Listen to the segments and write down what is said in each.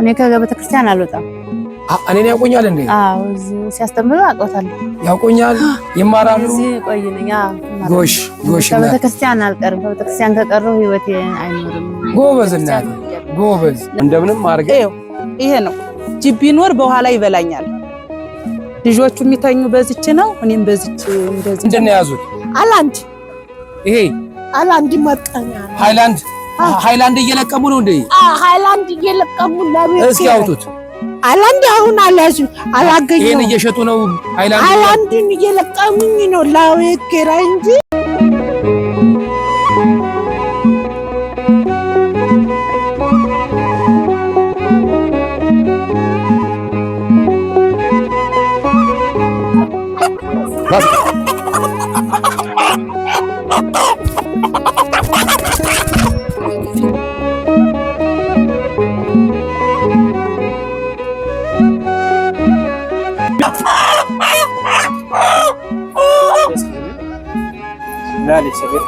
እኔ ከቤተክርስቲያን አልወጣም። እኔን ያውቁኛል እንዴ? አዎ እዚህ ሲያስተምሩ አውቀውታለሁ። ያውቁኛል፣ ይማራሉ። እዚህ ቆይነኛ ጎሽ ጎሽ። ከቤተክርስቲያን አልቀርም። ከቤተክርስቲያን ከቀረው ህይወቴ አይኖርም። ጎበዝ እናት ጎበዝ። እንደምንም አድርገህ ይሄ ነው ጅቢ ኖር በኋላ ይበላኛል። ልጆቹ የሚተኙ በዚች ነው፣ እኔም በዚች እንደዚህ። ምንድን ነው ያዙት? አላንድ ይሄ አላንድ መቀኛ ሃይላንድ እየለቀሙ ነው እንዴ? ሃይላንድ እየለቀሙ ለቤት። እስኪ አውጡት። ሃይላንድ አሁን አላዙ አላገኘው። ይሄን እየሸጡ ነው። ሃይላንድን እየለቀሙኝ ነው ለቤት ኪራይ እንጂ። Dale, se ve.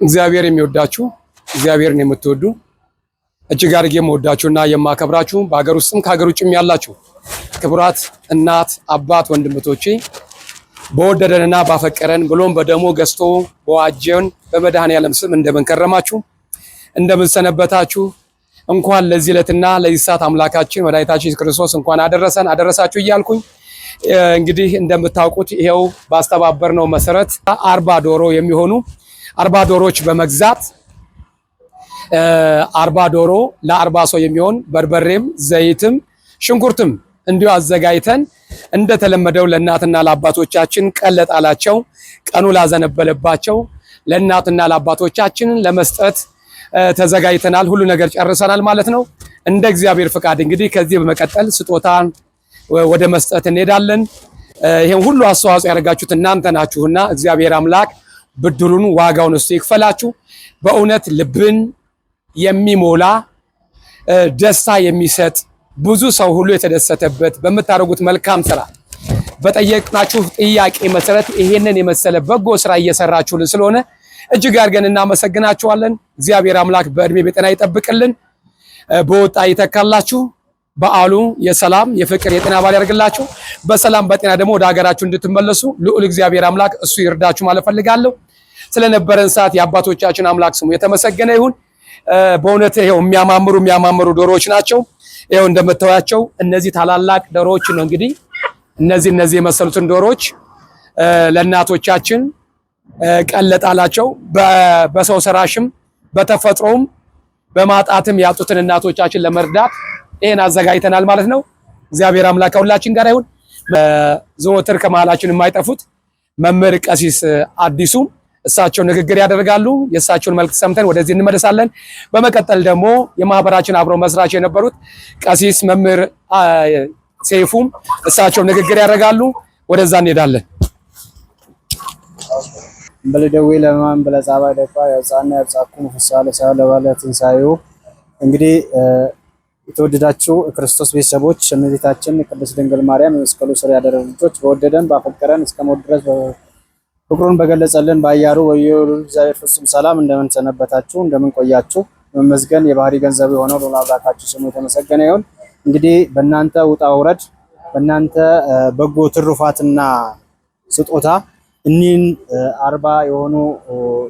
እግዚአብሔር የሚወዳችሁ እግዚአብሔርን የምትወዱ እጅግ አድርጌ የምወዳችሁና የማከብራችሁ በአገር ውስጥም ከሀገር ውጭም ያላችሁ ክቡራት እናት አባት ወንድምቶቼ በወደደንና ባፈቀረን ብሎም በደሞ ገዝቶ በዋጀን በመድኃኔዓለም ስም እንደምን ከረማችሁ እንደምን ሰነበታችሁ። እንኳን ለዚህ ዕለትና ለዚህ ሰዓት አምላካችን መድኃኒታችን ክርስቶስ እንኳን አደረሰን አደረሳችሁ እያልኩኝ እንግዲህ እንደምታውቁት ይሄው ባስተባበርነው መሰረት 40 ዶሮ የሚሆኑ 40 ዶሮዎች በመግዛት 40 ዶሮ ለ40 ሰው የሚሆን በርበሬም ዘይትም ሽንኩርትም እንዲሁ አዘጋጅተን እንደተለመደው ለእናትና ለአባቶቻችን ቀለጣላቸው ቀኑ ላዘነበለባቸው ለእናትና ለአባቶቻችን ለመስጠት ተዘጋጅተናል። ሁሉ ነገር ጨርሰናል ማለት ነው። እንደ እግዚአብሔር ፍቃድ እንግዲህ ከዚህ በመቀጠል ስጦታን ወደ መስጠት እንሄዳለን። ይሄን ሁሉ አስተዋጽኦ ያደርጋችሁት እናንተ ናችሁና እግዚአብሔር አምላክ ብድሩን ዋጋውን እሱ ይክፈላችሁ። በእውነት ልብን የሚሞላ ደስታ የሚሰጥ ብዙ ሰው ሁሉ የተደሰተበት በመታረጉት መልካም ስራ በጠየቅናችሁ ጥያቄ መሰረት ይሄንን የመሰለ በጎ ስራ እየሰራችሁልን ስለሆነ እጅግ አድርገን እናመሰግናችኋለን። እግዚአብሔር አምላክ በእድሜ በጤና ይጠብቅልን፣ በወጣ ይተካላችሁ። በዓሉ የሰላም የፍቅር የጤና በዓል ያደርግላችሁ። በሰላም በጤና ደግሞ ወደ ሀገራችሁ እንድትመለሱ ልዑል እግዚአብሔር አምላክ እሱ ይርዳችሁ ማለት ፈልጋለሁ። ስለነበረን ሰዓት የአባቶቻችን አምላክ ስሙ የተመሰገነ ይሁን። በእውነት ይሄው የሚያማምሩ ዶሮዎች ናቸው። ይሄው እንደምታዩቸው እነዚህ ታላላቅ ዶሮዎች ነው። እንግዲህ እነዚህ የመሰሉትን ዶሮዎች ለእናቶቻችን ቀለጣላቸው በሰው ሰራሽም በተፈጥሮም በማጣትም ያጡትን እናቶቻችን ለመርዳት ይሄን አዘጋጅተናል ማለት ነው። እግዚአብሔር አምላክ ሁላችን ጋር ይሁን። ዘወትር ከመሃላችን የማይጠፉት መምህር ቀሲስ አዲሱ እሳቸው ንግግር ያደርጋሉ። የእሳቸውን መልእክት ሰምተን ወደዚህ እንመለሳለን። በመቀጠል ደግሞ የማህበራችን አብሮ መስራች የነበሩት ቀሲስ መምህር ሰይፉም እሳቸው ንግግር ያደርጋሉ። ወደዛ እንሄዳለን። በለደዌ ለማን በለጻባ ደፋ ያጻና ያጻኩም ፍሳለ ሳለ ባለ ትንሳኤው እንግዲህ የተወደዳችሁ ክርስቶስ ቤተሰቦች እመቤታችን ቅድስት ድንግል ማርያም የመስቀሉ ስር ያደረጉ ልጆች በወደደን ባፈቀረን እስከ ሞት ድረስ ፍቅሩን በገለጸልን ባያሩ ወየሉ እግዚአብሔር ፍጹም ሰላም እንደምን ሰነበታችሁ እንደምን ቆያችሁ። መመስገን የባህሪ ገንዘብ የሆነው ለአምላካችሁ ስሙ የተመሰገነ ይሁን። እንግዲህ በእናንተ ውጣ ውረድ በእናንተ በጎ ትሩፋትና ስጦታ እኒን 40 የሆኑ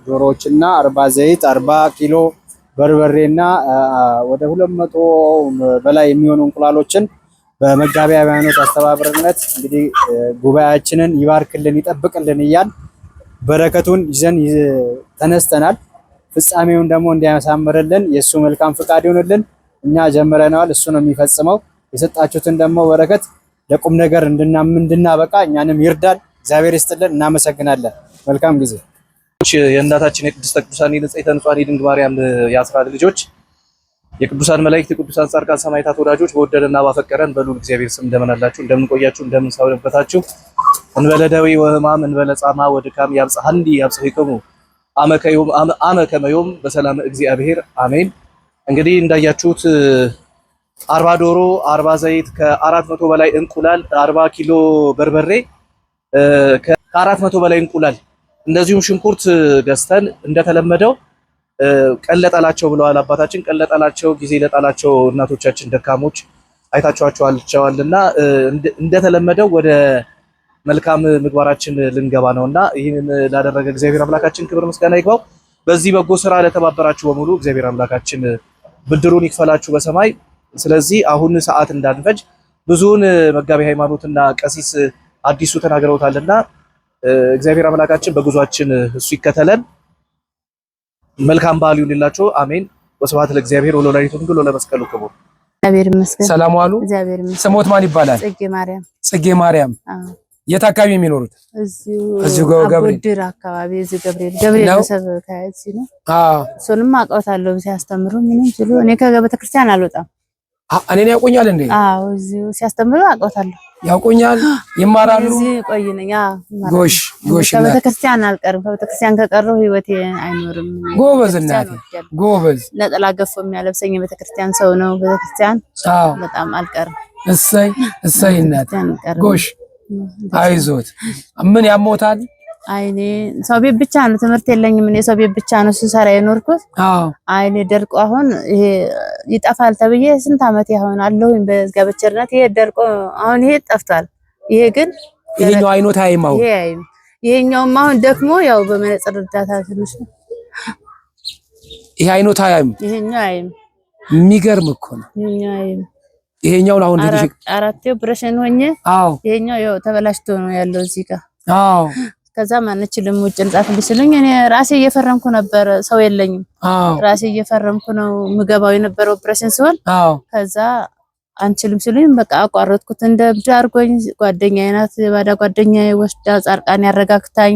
ዶሮዎችና 40 ዘይት 40 ኪሎ በርበሬና ወደ 200 በላይ የሚሆኑ እንቁላሎችን በመጋቢ ሃይማኖት አስተባባሪነት እንግዲህ ጉባኤያችንን ይባርክልን ይጠብቅልን እያል በረከቱን ይዘን ተነስተናል። ፍጻሜውን ደግሞ እንዲያሳምርልን የሱ መልካም ፍቃድ ይሁንልን። እኛ ጀምረናል፣ እሱ ነው የሚፈጽመው። የሰጣችሁትን ደግሞ በረከት ለቁም ነገር እንድናበቃ እኛንም ይርዳል። እግዚአብሔር ይስጥልን። እናመሰግናለን። መልካም ጊዜ። የእናታችን የቅድስተ ቅዱሳን የንጽሕተ ንጹሐን የድንግል ማርያም የአስራት ልጆች የቅዱሳን መላእክት የቅዱሳን ጻድቃን ሰማዕታት ወዳጆች በወደደና ባፈቀረን በልዑል እግዚአብሔር ስም እንደምን አላችሁ? እንደምን ቆያችሁ? እንደምን ሰነበታችሁ? እንበለ ደዌ ወሕማም እንበለ ጻማ ወድካም ያብጽሐኒ ያብጽሕክሙ አመ ከመ ዮም በሰላም እግዚአብሔር አሜን። እንግዲህ እንዳያችሁት 40 ዶሮ 40 ዘይት ከ400 በላይ እንቁላል 40 ኪሎ በርበሬ ከ400 በላይ እንቁላል እንደዚሁም ሽንኩርት ገዝተን እንደተለመደው ቀለጣላቸው ብለዋል አባታችን። ቀለጣላቸው ጊዜ ለጣላቸው እናቶቻችን ደካሞች አይታችኋቸዋልና እንደተለመደው ወደ መልካም ምግባራችን ልንገባ ነውና ይህንን ላደረገ እግዚአብሔር አምላካችን ክብር ምስጋና ይግባው። በዚህ በጎ ስራ ለተባበራችሁ በሙሉ እግዚአብሔር አምላካችን ብድሩን ይክፈላችሁ በሰማይ። ስለዚህ አሁን ሰዓት እንዳንፈጅ ብዙውን መጋቢ ሃይማኖትና ቀሲስ አዲሱ ተናግረውታልና እግዚአብሔር አምላካችን በጉዟችን እሱ ይከተለን። መልካም በዓል ይሁንላችሁ። አሜን። ወስብሐት ለእግዚአብሔር ወለወላዲቱ ድንግል ወለመስቀሉ ክቡር። እግዚአብሔር ይመስገን። ሰላም ዋሉ። እግዚአብሔር ይመስገን። ስሞት ማን ይባላል? ጽጌ ማርያም። ጽጌ ማርያም። የት አካባቢ የሚኖሩት? እዚሁ ገብርኤል አካባቢ። እዚሁ ገብርኤል ሰበካይሲ ነው። እሱንም አውቀውታለሁ ሲያስተምሩ ምንም ሲሉ እኔ ከቤተክርስቲያን አልወጣም። እኔን ያውቁኛል እንዴ? አዎ እዚሁ ሲያስተምሩ አውቀውታለሁ። ያውቁኛል? ይማራሉ? እዚህ ቆይ ነኝ። ጎሽ ከቤተክርስቲያን አልቀርም። ከቤተክርስቲያን ከቀረው ህይወቴ አይኖርም። ጎበዝ እናቴ ጎበዝ። ነጠላ ገፎ የሚያለብሰኝ የቤተክርስቲያን ሰው ነው። ቤተክርስቲያን በጣም አልቀርም። እሰይ እናቴ ጎሽ። አይዞት። ምን ያሞታል? አይኔ ሰው ቤት ብቻ ነው፣ ትምህርት የለኝም። እኔ ሰው ቤት ብቻ ነው ስሰራ የኖርኩት። አይኔ ደርቆ አሁን ይሄ ይጠፋል ተብዬ ስንት ዓመት ያሆን አለሁኝ በዝጋበቸርነት። ይሄ ደርቆ አሁን ይሄ ጠፍቷል። ይሄ ግን ይሄኛው አይኖት አይማው ይሄኛውም አሁን ደክሞ ያው በመነጽር እርዳታ ትንሽ ነው። ይሄ አይኖት አይም ይሄኛው አይም የሚገርም እኮ ነው። ይሄኛው አይም ይሄኛው አሁን አራት ኦፕሬሽን ሆኜ ይሄኛው ያው ተበላሽቶ ነው ያለው እዚህ ጋር። ከዛ ማንችልም ውጭ ልጻፍ ቢስሉኝ እኔ ራሴ እየፈረምኩ ነበር። ሰው የለኝም። ራሴ እየፈረምኩ ነው ምገባው የነበረው ኦፕሬሽን ሲሆን ከዛ አንችልም ሲሉኝ በቃ አቋረጥኩት። እንደ እብድ አድርጎኝ ጓደኛዬ ናት ባዳ ጓደኛዬ ወስዳ ጻርቃን ያረጋግታኝ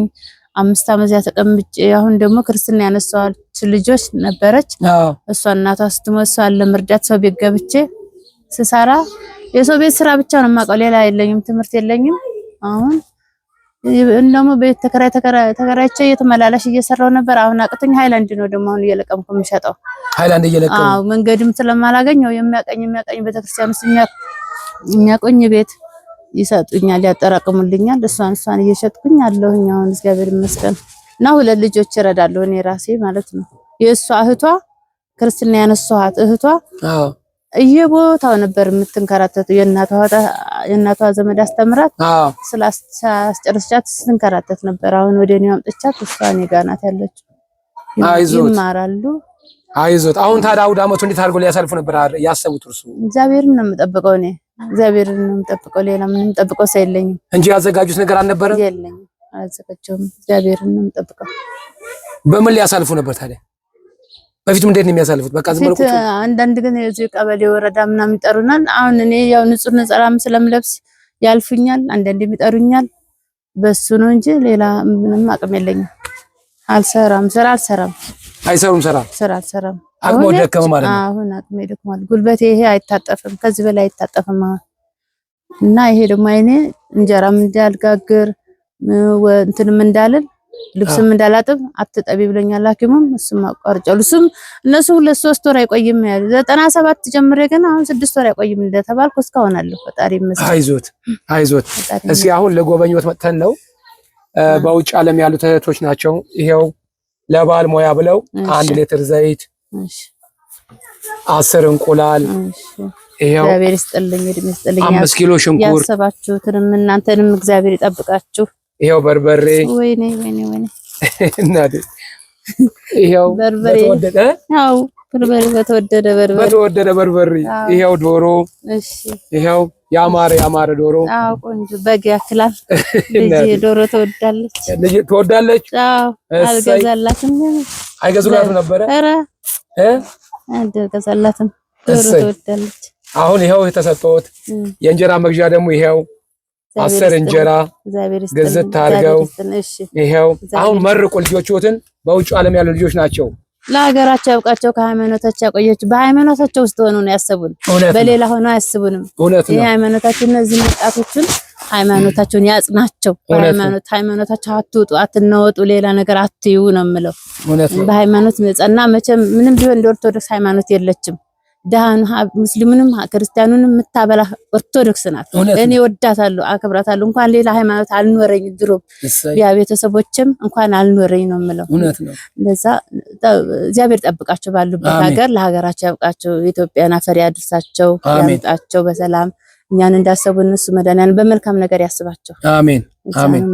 5 ዓመት ያተቀምጬ አሁን ደግሞ ክርስትና ያነሳዋች ልጆች ነበረች። እሷ እናቷ ስትሞት እሷን ለመርዳት ሰው ቤት ገብቼ ስሰራ የሰው ቤት ስራ ብቻ ነው የማውቀው፣ ሌላ የለኝም፣ ትምህርት የለኝም። አሁን እንደሞ ቤት ተከራይቼ እየተመላለሽ እየሰራው ነበር። አሁን አቅቶኝ ሃይላንድ ነው ደግሞ አሁን እየለቀምኩ የምሸጠው። ሃይላንድ እየለቀምኩ መንገድም ስለማላገኘው የሚያቀኝ ቤተክርስቲያን ውስጥ የሚያቆኝ ቤት ይሰጡኛል፣ ያጠራቅሙልኛል። እሷን እየሸጥኩኝ አለሁኝ አሁን እግዚአብሔር ይመስገን። እና 2 ልጆች እረዳለሁ እኔ ራሴ ማለት ነው። የእሷ እህቷ ክርስትና ያነሳኋት እህቷ እየቦታው ነበር የምትንከራተቱ። የእናቷ ዘመድ አስተምራት ስላስጨርሻት ስትንከራተት ነበር። አሁን ወደ እኔ አምጥቻት እሷ እኔ ጋር ናት ያለችው። ይማራሉ። አይዞት። አሁን ታዲያ አውደ ዓመቱ እንዴት አድርጎ ሊያሳልፉ ነበር ያሰቡት? እርሱ እግዚአብሔርን ነው የምጠብቀው እኔ እግዚአብሔርን ነው የምጠብቀው። ሌላ ምንም የምጠብቀው ሰው የለኝም እንጂ ያዘጋጁት ነገር አልነበረም። የለኝም፣ አላዘጋጀሁም። እግዚአብሔርን ነው የምጠብቀው። በምን ሊያሳልፉ ነበር ታዲያ? በፊቱም እንዴት ነው የሚያሳልፉት? በቃ ዝም ብሎ አንዳንድ ግን የዚህ ቀበሌ ወረዳ ምናምን ይጠሩናል። አሁን እኔ ያው ንጹህ ነጸላም ስለምለብስ ያልፉኛል፣ አንዳንዴም ይጠሩኛል። በሱ ነው እንጂ ሌላ ምንም አቅም የለኝም። አልሰራም፣ ስራ አልሰራም። አይሰሩም፣ ስራ አልሰራም። አቅሙ ደከመ ማለት ነው። አሁን አቅሜ ደክሟል። ጉልበቴ ይሄ አይታጠፍም፣ ከዚህ በላይ አይታጠፍም። እና ይሄ ደግሞ አይኔ እንጀራም እንዳልጋግር እንትንም እንዳልል ልብስም እንዳላጥብ አትጠቢ ብለኛል ሐኪሙም። እሱም አቋርጫለሁ። እሱም እነሱ 2-3 ወር አይቆይም ያለ 97 ጀምሬ ግን አሁን 6 ወር አይቆይም እንደተባልኩ እስካሁን አለሁ። ፈጣሪ ይመስገን። አይዞት። እስኪ አሁን ለጎበኞት መጥተን ነው። በውጭ ዓለም ያሉ እህቶች ናቸው። ይሄው ለባል ሞያ ብለው 1 ሊትር ዘይት፣ 10 እንቁላል፣ ይሄው እግዚአብሔር ይስጥልኝ፣ እድሜ ይስጥልኝ። 5 ኪሎ ሽንኩርት፣ ያሰባችሁትንም እናንተንም እግዚአብሔር ይጠብቃችሁ። ይሄው በርበሬ፣ ወይኔ እናቴ፣ ይሄው በርበሬ፣ ያው በተወደደ በርበሬ፣ ይሄው ዶሮ፣ እሺ፣ ይሄው ያማረ ዶሮ፣ አዎ፣ ቆንጆ በግ ያክላል። ልጅ ዶሮ ትወዳለች። አዎ፣ አልገዛላትም። አይገዙላትም ነበረ። ኧረ አልገዛላትም። ዶሮ ትወዳለች። አሁን ይሄው የተሰጠውት የእንጀራ መግዣ ደግሞ ይሄው 10 እንጀራ ገዝት አድርገው። ይሄው አሁን መርቁ ልጆችዎትን። በውጭ ዓለም ያሉ ልጆች ናቸው። ለሀገራቸው ያብቃቸው፣ ከሃይማኖታቸው ያቆያቸው። በሃይማኖታቸው ውስጥ ሆኖ ነው ያሰቡን፣ በሌላ ሆኖ አያስቡንም። ይሄ ሃይማኖታችን እነዚህ ወጣቶችን ሃይማኖታቸውን ያጽናቸው። ሃይማኖታቸው አትውጡ፣ አትናወጡ፣ ሌላ ነገር አትዩ ነው የምለው። በሃይማኖት ነጸና መቼም ምንም ቢሆን እንደ ኦርቶዶክስ ሃይማኖት የለችም። ዳን ሙስሊሙንም ክርስቲያኑንም የምታበላ ኦርቶዶክስ ናት። እኔ ወዳታለሁ፣ አከብራታለሁ። እንኳን ሌላ ሃይማኖት አልኖረኝ ድሮ ያ ቤተሰቦችም እንኳን አልኖረኝ ነው የምለው። ለዛ እግዚአብሔር ጠብቃቸው፣ ባሉበት ሀገር ለሀገራቸው ያብቃቸው። ኢትዮጵያን አፈር ያድርሳቸው፣ ያምጣቸው በሰላም እኛን እንዳሰቡ እነሱ መድኃኒዓለም በመልካም ነገር ያስባቸው። አሜን አሜን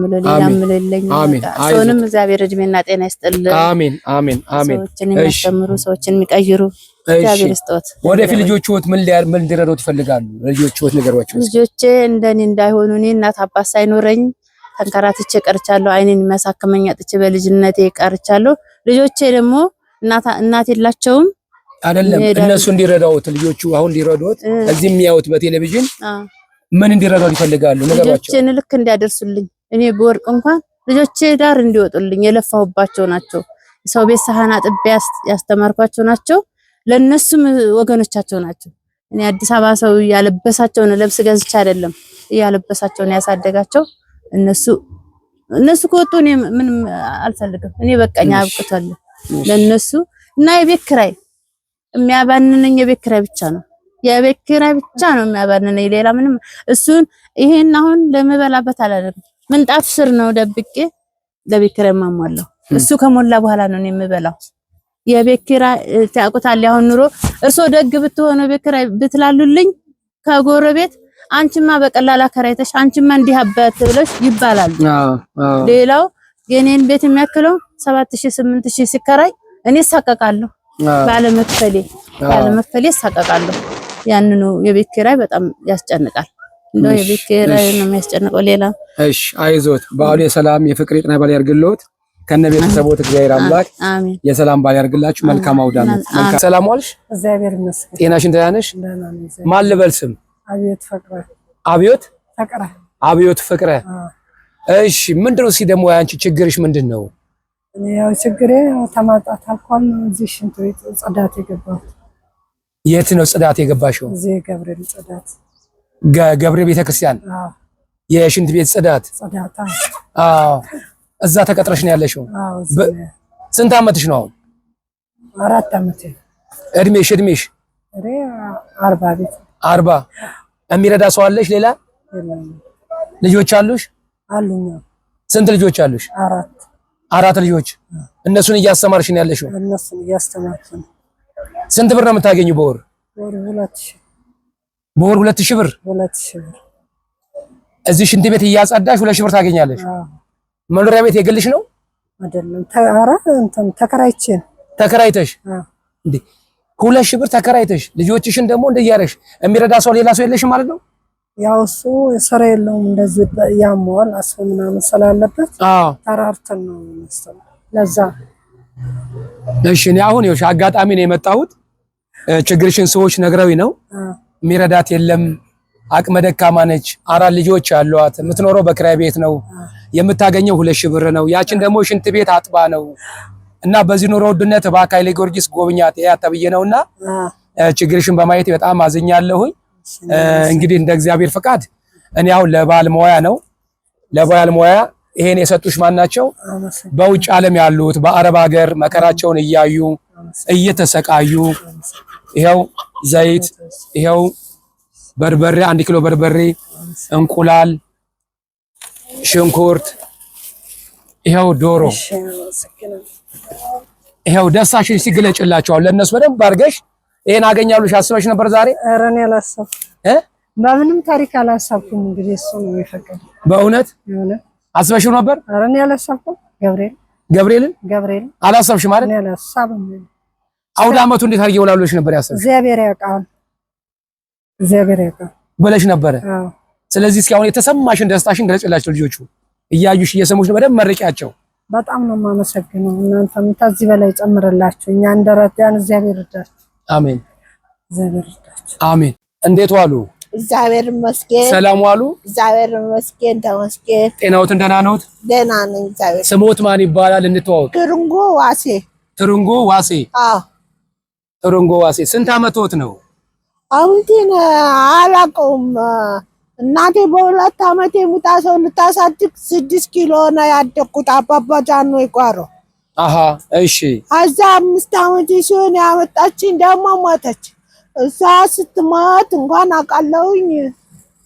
አሜን። ሰውንም እግዚአብሔር እድሜና ጤና ይስጥልን። አሜን አሜን አሜን። ሰዎችን የሚያስተምሩ ሰዎችን የሚቀይሩ እግዚአብሔር ይስጥዎት። ወደፊት ልጆችዎት ምን እንዲረዱት ይፈልጋሉ? ልጆችዎት ነገሯቸው። ልጆቼ እንደኔ እንዳይሆኑ እኔ እናት አባት ሳይኖረኝ ተንከራትቼ ቀርቻለሁ። አይኔን የሚያሳክመኝ አጥቼ በልጅነቴ ቀርቻለሁ። ልጆቼ ደግሞ እናት የላቸውም አይደለም። እነሱ እንዲረዳውት ልጆቹ አሁን እንዲረዱት እዚህ የሚያዩት በቴሌቪዥን ምን እንዲረዳው ይፈልጋሉ? ነገሯቸው። ልጆቼን ልክ እንዲያደርሱልኝ እኔ በወርቅ እንኳን ልጆቼ ዳር እንዲወጡልኝ የለፋሁባቸው ናቸው። ሰው ቤት ሳህን አጥቤ ያስተማርኳቸው ናቸው። ለነሱም ወገኖቻቸው ናቸው። እኔ አዲስ አበባ ሰው ያለበሳቸውን ልብስ ገዝቼ አይደለም ያለበሳቸውን ያሳደጋቸው። እነሱ ከወጡ እኔ ምንም አልፈልግም። እኔ በቃኛ አብቅቷል ለነሱ። እና የቤት ኪራይ የሚያባንነኝ የቤት ኪራይ ብቻ ነው። የቤት ኪራይ ብቻ ነው የሚያባንነኝ፣ ሌላ ምንም። እሱን ይሄን አሁን ለመበላበት አላደርም። ምንጣፍ ስር ነው ደብቄ ለቤት ኪራይ ማሟላው። እሱ ከሞላ በኋላ ነው የምበላው። የቤት ኪራይ ታውቁታል። አሁን ኑሮ እርሶ ደግ ብትሆኑ ቤት ኪራይ ብትላሉልኝ ከጎረቤት አንቺማ በቀላል አከራይተሽ አንቺማ እንዲህ አባት ብለሽ ይባላሉ። ሌላው የኔን ቤት የሚያክለው 7000 8000 ሲከራይ እኔ ሳቀቃለሁ። ባለመክፈሌ ሳቀቃለሁ። ያንኑ የቤት ኪራይ በጣም ያስጨንቃል። እንደው የቤት ኪራይ ነው የሚያስጨንቀው ሌላ። እሺ አይዞት። በዓሉ የሰላም የፍቅር የጤና በዓል ያርግልዎት። ከነ ቤተሰቦት እግዚአብሔር አምላክ አሜን የሰላም ባል ያርግላችሁ። መልካም አውደ ዓመት። መልካም ሰላም ዋልሽ? እግዚአብሔር ይመስገን። ጤናሽን ደህና ነሽ? ማን ልበል ስም? አብዮት ፍቅረ። አብዮት ፍቅረ። አብዮት ፍቅረ። እሺ ምንድነው እስኪ ደግሞ ያንቺ ችግርሽ ምንድነው? እኔ ያው ችግሬ ተማጣት አልኳል። እዚህ ሽንት ቤት ጽዳት የገባሁት። የት ነው ጽዳት የገባሽው? እዚህ ገብርኤል ጽዳት። ገብርኤል ቤተክርስቲያን? አዎ። የሽንት ቤት ጽዳት? ጽዳት። አዎ። እዛ ተቀጥረሽ ነው ያለሽው? አዎ። ስንት አመትሽ ነው አሁን? 4 አመት። እድሜሽ እኔ 40 ቤት 40። የሚረዳ ሰው አለሽ ሌላ? ልጆች አሉሽ? አሉኝ። ስንት ልጆች አሉሽ? 4 ልጆች። እነሱን እያስተማርሽ ነው ያለሽው? እነሱን እያስተማርሽ ነው። ስንት ብር ነው የምታገኙ በወር? በወር 2000 ብር። 2000 ብር። እዚህ ሽንት ቤት እያጸዳሽ 2000 ብር ታገኛለሽ? መኖሪያ ቤት የግልሽ ነው? አይደለም። ተከራይቼ። ተከራይተሽ? እንዴ 2000 ብር ተከራይተሽ ልጆችሽን ደግሞ እንደያረሽ የሚረዳ ሰው ሌላ ሰው የለሽም ማለት ነው? ያው እሱ ስራ የለውም እንደዚህ ያሟል አስፈ ምናምን ስላለበት ተራርተን ነው መሰለኝ ለዛ። እሺ እኔ አሁን ይኸውልሽ አጋጣሚ ነው የመጣሁት። ችግርሽን ሰዎች ነግረውኝ ነው። የሚረዳት የለም፣ አቅመ ደካማ ነች፣ 4 ልጆች አሏት፣ የምትኖረው በክራይ ቤት ነው፣ የምታገኘው 2000 ብር ነው፣ ያችን ደግሞ ሽንት ቤት አጥባ ነው እና በዚህ ኑሮ ውድነት በአካይሌ ጊዮርጊስ ጎብኛት ያተብዬ ነውና ችግርሽን በማየት በጣም አዝኛለሁኝ። እንግዲህ እንደ እግዚአብሔር ፈቃድ እኔ አሁን ለባል ሞያ ነው ለባል ሞያ ይሄን የሰጡሽ ማን ናቸው? በውጭ ዓለም ያሉት በአረብ ሀገር መከራቸውን እያዩ እየተሰቃዩ ይሄው ዘይት፣ ይሄው በርበሬ 1 ኪሎ በርበሬ፣ እንቁላል፣ ሽንኩርት፣ ይሄው ዶሮ፣ ይሄው ደስታሽን ሲገለጭላቸው ለነሱ በደንብ አድርገሽ ይሄን አገኛሉሽ አስበሽ ነበር ዛሬ? ኧረ እኔ አላሰብኩም በምንም ታሪክ አላሰብኩም። እንግዲህ እሱ ነው የፈቀደው። በእውነት አስበሽው ነበር? ኧረ እኔ አላሰብኩም። ገብርኤልን አላሰብሽ ማለት? እኔ አላሰብኩም። አውደ ዓመቱ እንዴት አድርጌ ውላሉሽ ነበር ያሰብሽ? እግዚአብሔር ያውቃል ብለሽ ነበረ። ስለዚህ እስኪ አሁን የተሰማሽን ደስታሽን ገለጭላቸው። ልጆቹ እያዩሽ እየሰሙሽ ነው። በደንብ መርቂያቸው። በጣም ነው የማመሰግነው። እናንተም ከዚህ በላይ ጨምርላችሁ። እኛ እንደረዳን እግዚአብሔር ይርዳችሁ። አሜን። እግዚአብሔር ይርዳችሁ። አሜን። እንዴት ዋሉ? እግዚአብሔር ይመስገን። ሰላም ዋሉ? እግዚአብሔር ይመስገን። ተመስገን። ጤናዎትን ደህና ነዎት? ደህና ነኝ። እግዚአብሔር። ስሞት ማን ይባላል? እንተዋወቅ። ትርንጎ ዋሴ። ትርንጎ ዋሴ? አዎ። ትርንጎ ዋሴ ስንት አመትዎት ነው? አሁን አላውቀውም። እናቴ በ2 አመቴ ሙታ ሰው ልታሳድግ 6 ኪሎ ነው ያደግኩት። አባባ ጃኖ ይቋሮ። አሃ እሺ። አዛ 5 አመቴ ሲሆን ያመጣችኝ ደግሞ ሞተች። እሷ ስትሞት እንኳን አውቃለሁኝ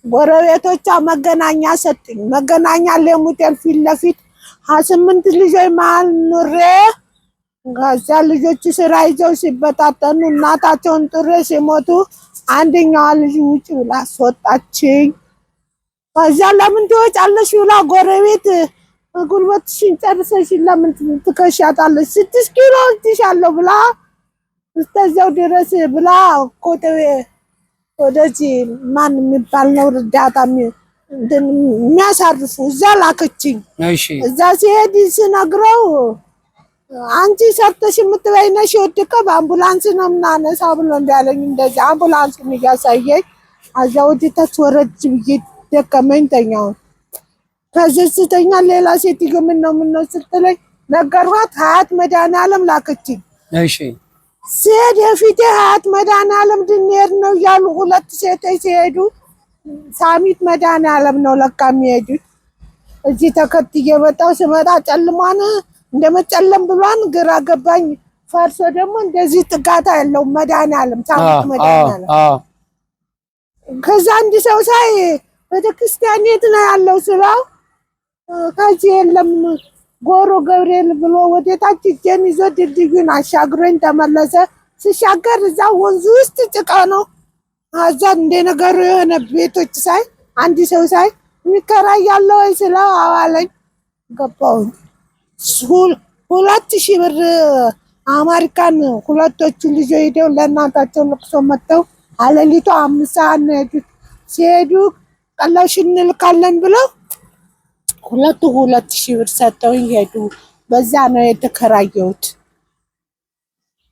ጎረቤቶቿ መገናኛ ሰጡኝ። መገናኛ ለሙቴል ፊት ለፊት 28 ልጆች መሀል ኑሬ ከዛ ልጆች ስራ ይዘው ሲበታተኑ እናታቸውን ጥሬ ሲሞቱ አንደኛዋ ልጅ ውጭ ብላ አስወጣችኝ። ከዛ ለምን ትወጫለሽ ብላ ጎረቤት ጉልበትሽን ጨርሰሽ ለምን ትከሻታለሽ? 6 ኪሎ እልትሻለሁ ብላ እስከዚያው ድረስ ብላ ኮተቤ ወደዚህ ማን የሚባል ነው እርዳታ የሚያሳርፉ እዛ ላከችኝ። እሺ እዛ ሲሄድ ስነግረው አንቺ ሰርተሽ የምትበይ ነሽ የወደቀ በአምቡላንስ ነው የምናነሳው ብሎ እንዳለኝ እንደዚህ አምቡላንስን እያሳየኝ አዛ ወደታች ወረድ ብዬ ደከመኝ። ተኛው ከዘስተኛ ሌላ ሴትዮ ምን ነው ስትለኝ ነገርኳት። ሀያት መድኃኒዓለም ላከችኝ። እሺ ሲሄድ የፊቴ ሀያት መድኃኒዓለም ድንሄድ ነው እያሉ 2 ሴቶች ሲሄዱ ሳሚት መድኃኒዓለም ነው ለካ የሚሄዱት። እዚህ ተከትዬ መጣሁ። ስመጣ ጨልሟን እንደመጨለም ብሏን ግራ ገባኝ። ፈርሶ ደግሞ እንደዚህ ጥጋታ ያለው መድኃኒዓለም ሳሚት መድኃኒዓለም። ከዛ አንድ ሰው ሳይ ቤተክርስቲያን የት ነው ያለው ስለው ከዚህ የለም ጎሮ ገብርኤል ብሎ ወደታች እጄን ይዞ ድልድዩን አሻግሮኝ ተመለሰ። ሲሻገር እዛ ወንዙ ውስጥ ጭቃ ነው። አዛ እንደ ነገሩ የሆነ ቤቶች ሳይ አንድ ሰው ሳይ የሚከራይ ያለው ወይ ስለው አዋለኝ። ገባሁኝ። 2000 ብር አሜሪካን ሁለቶቹ ልጆች ሄደው ለእናታቸው ልቅሶ መጥተው አለሊቱ 5 ሰዓት ነው የሄዱት። ሲሄዱ ቀለሽ እንልካለን ብለው 2000 ብር ሰጥተውኝ ሄዱ። በዛ ነው የተከራየሁት።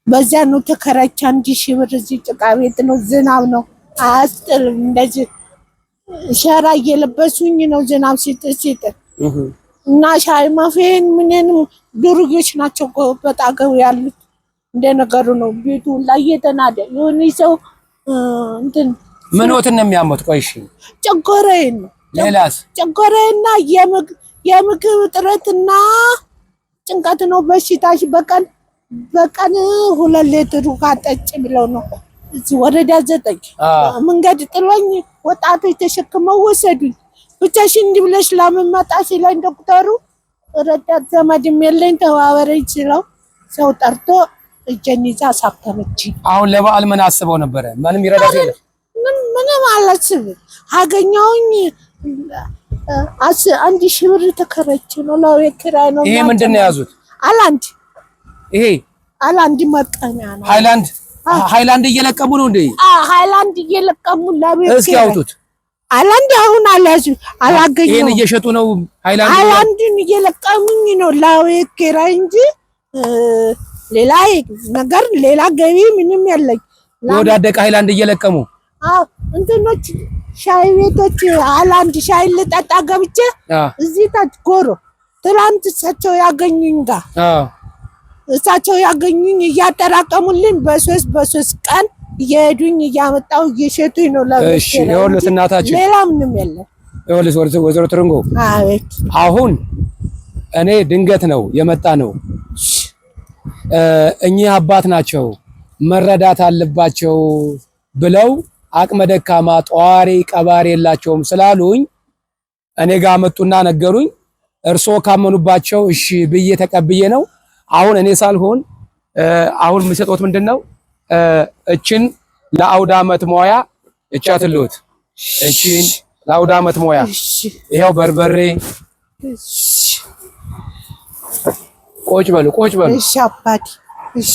በዛ ነው ተከራይቼ 1000 ብር እዚህ ጭቃ ቤት ነው። ዝናብ ነው አያስጥልም። እንደዚህ ሸራ እየለበሱኝ ነው ዝናብ ሲጥል እና ሻይ ማፌን ምንን ዱርዮች ናቸው በጣገው ያሉት። እንደነገሩ ነው ቤቱ ላይ የተናደ የሆነ ሰው እንትን ምንዎትን ነው የሚያመት? ቆይ እሺ ጨጎራዬን ነው። ሌላስ? ጨጎራዬና የምግብ እጥረትና ጭንቀት ነው በሽታሽ። በቀን 2 ሊትር ውሃ ጠጪ ብለው ነው እዚህ ወረዳ 9 መንገድ ጥሎኝ ወጣቶች ተሸክመው ወሰዱኝ። ብቻሽን እንዲህ ብለሽ ለምን መጣሽ ሲለኝ ዶክተሩ ረዳት ዘመድም የለኝ ተባበረኝ ሲለው ሰው ጠርቶ እጄን ይዛ አሳከመችኝ። አሁን ለበዓል ምን አስበው ነበረ? ምንም ይረዳት የለም? ምንም አላስብም። አገኘሁኝ 1000 ብር ተከራይቼ ነው ለቤት ኪራይ ነው። ይሄ ምንድን ነው የያዙት? አላንድ ይሄ አላንድ መቀሚያ ነው። ሃይላንድ እየለቀሙ ነው እንዴ? ሃይላንድ እየለቀሙ ለቤት እስኪ አውጡት። ሃይላንድ አሁን አላዙ አላገኘሁም። ይሄን እየሸጡ ነው ሃይላንድን እየለቀሙኝ ነው ለቤት ኪራይ እንጂ ሌላ ነገር ሌላ ገቢ ምንም የለኝ። ወዳደቀ ሃይላንድ እየለቀሙ እንትኖች ሻይ ቤቶች ሃይላንድ ሻይ ልጠጣ ገብቼ እዚህ ታች ጎሮ ትላንት እሳቸው ያገኙኝ ጋር እሳቸው ያገኙኝ እያጠራቀሙልኝ በሶስት ቀን እየሄዱኝ እያመጣው እየሸጡኝ ነው ለቤት። እሺ ይኸውልህ እናታችን ሌላ ምንም የለም። ይኸውልህ ወይዘሮ ትርንጎ አቤት። አሁን እኔ ድንገት ነው የመጣ ነው። እኚህ አባት ናቸው መረዳት አለባቸው ብለው አቅመ ደካማ ጧሪ ቀባሪ የላቸውም ስላሉኝ እኔ ጋር መጡና ነገሩኝ። እርሶ ካመኑባቸው እሺ ብዬ ተቀብዬ ነው። አሁን እኔ ሳልሆን አሁን የሚሰጡት ምንድነው? እችን ለአውደ ዓመት ሞያ እቻትሉት። እችን ለአውደ ዓመት ሞያ ይሄው በርበሬ ቁጭ በሉ። እሺ አባቴ እሺ።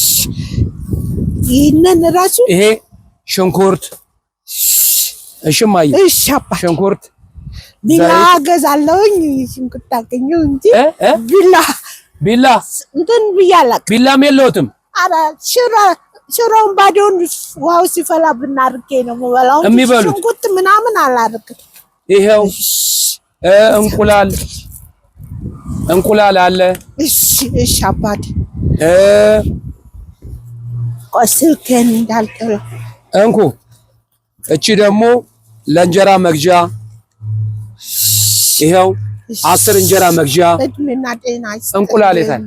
ይሄንን ራሱ ይሄ ሽንኩርት እሺ ማይ እሺ አባቴ ሽንኩርት ቢላ ገዛለሁኝ። ሽንኩርት አገኘሁ እንጂ ቢላ እንትን ብያለሁ። ቢላም የለውትም። አረ ሽሮውን ባዶውን ዋው ሲፈላ ብናርጌ ነው የምበላው እንጂ ሽንኩርት ምናምን አላደርግም። ይሄው እንቁላል አለ። እሺ አባቴ ስልኬን እንዳልጥለው እንኩ። እቺ ደግሞ ለእንጀራ መግዣ ይሄው 10 እንጀራ መግዣ። እድሜና ጤና እንቁላል የታል?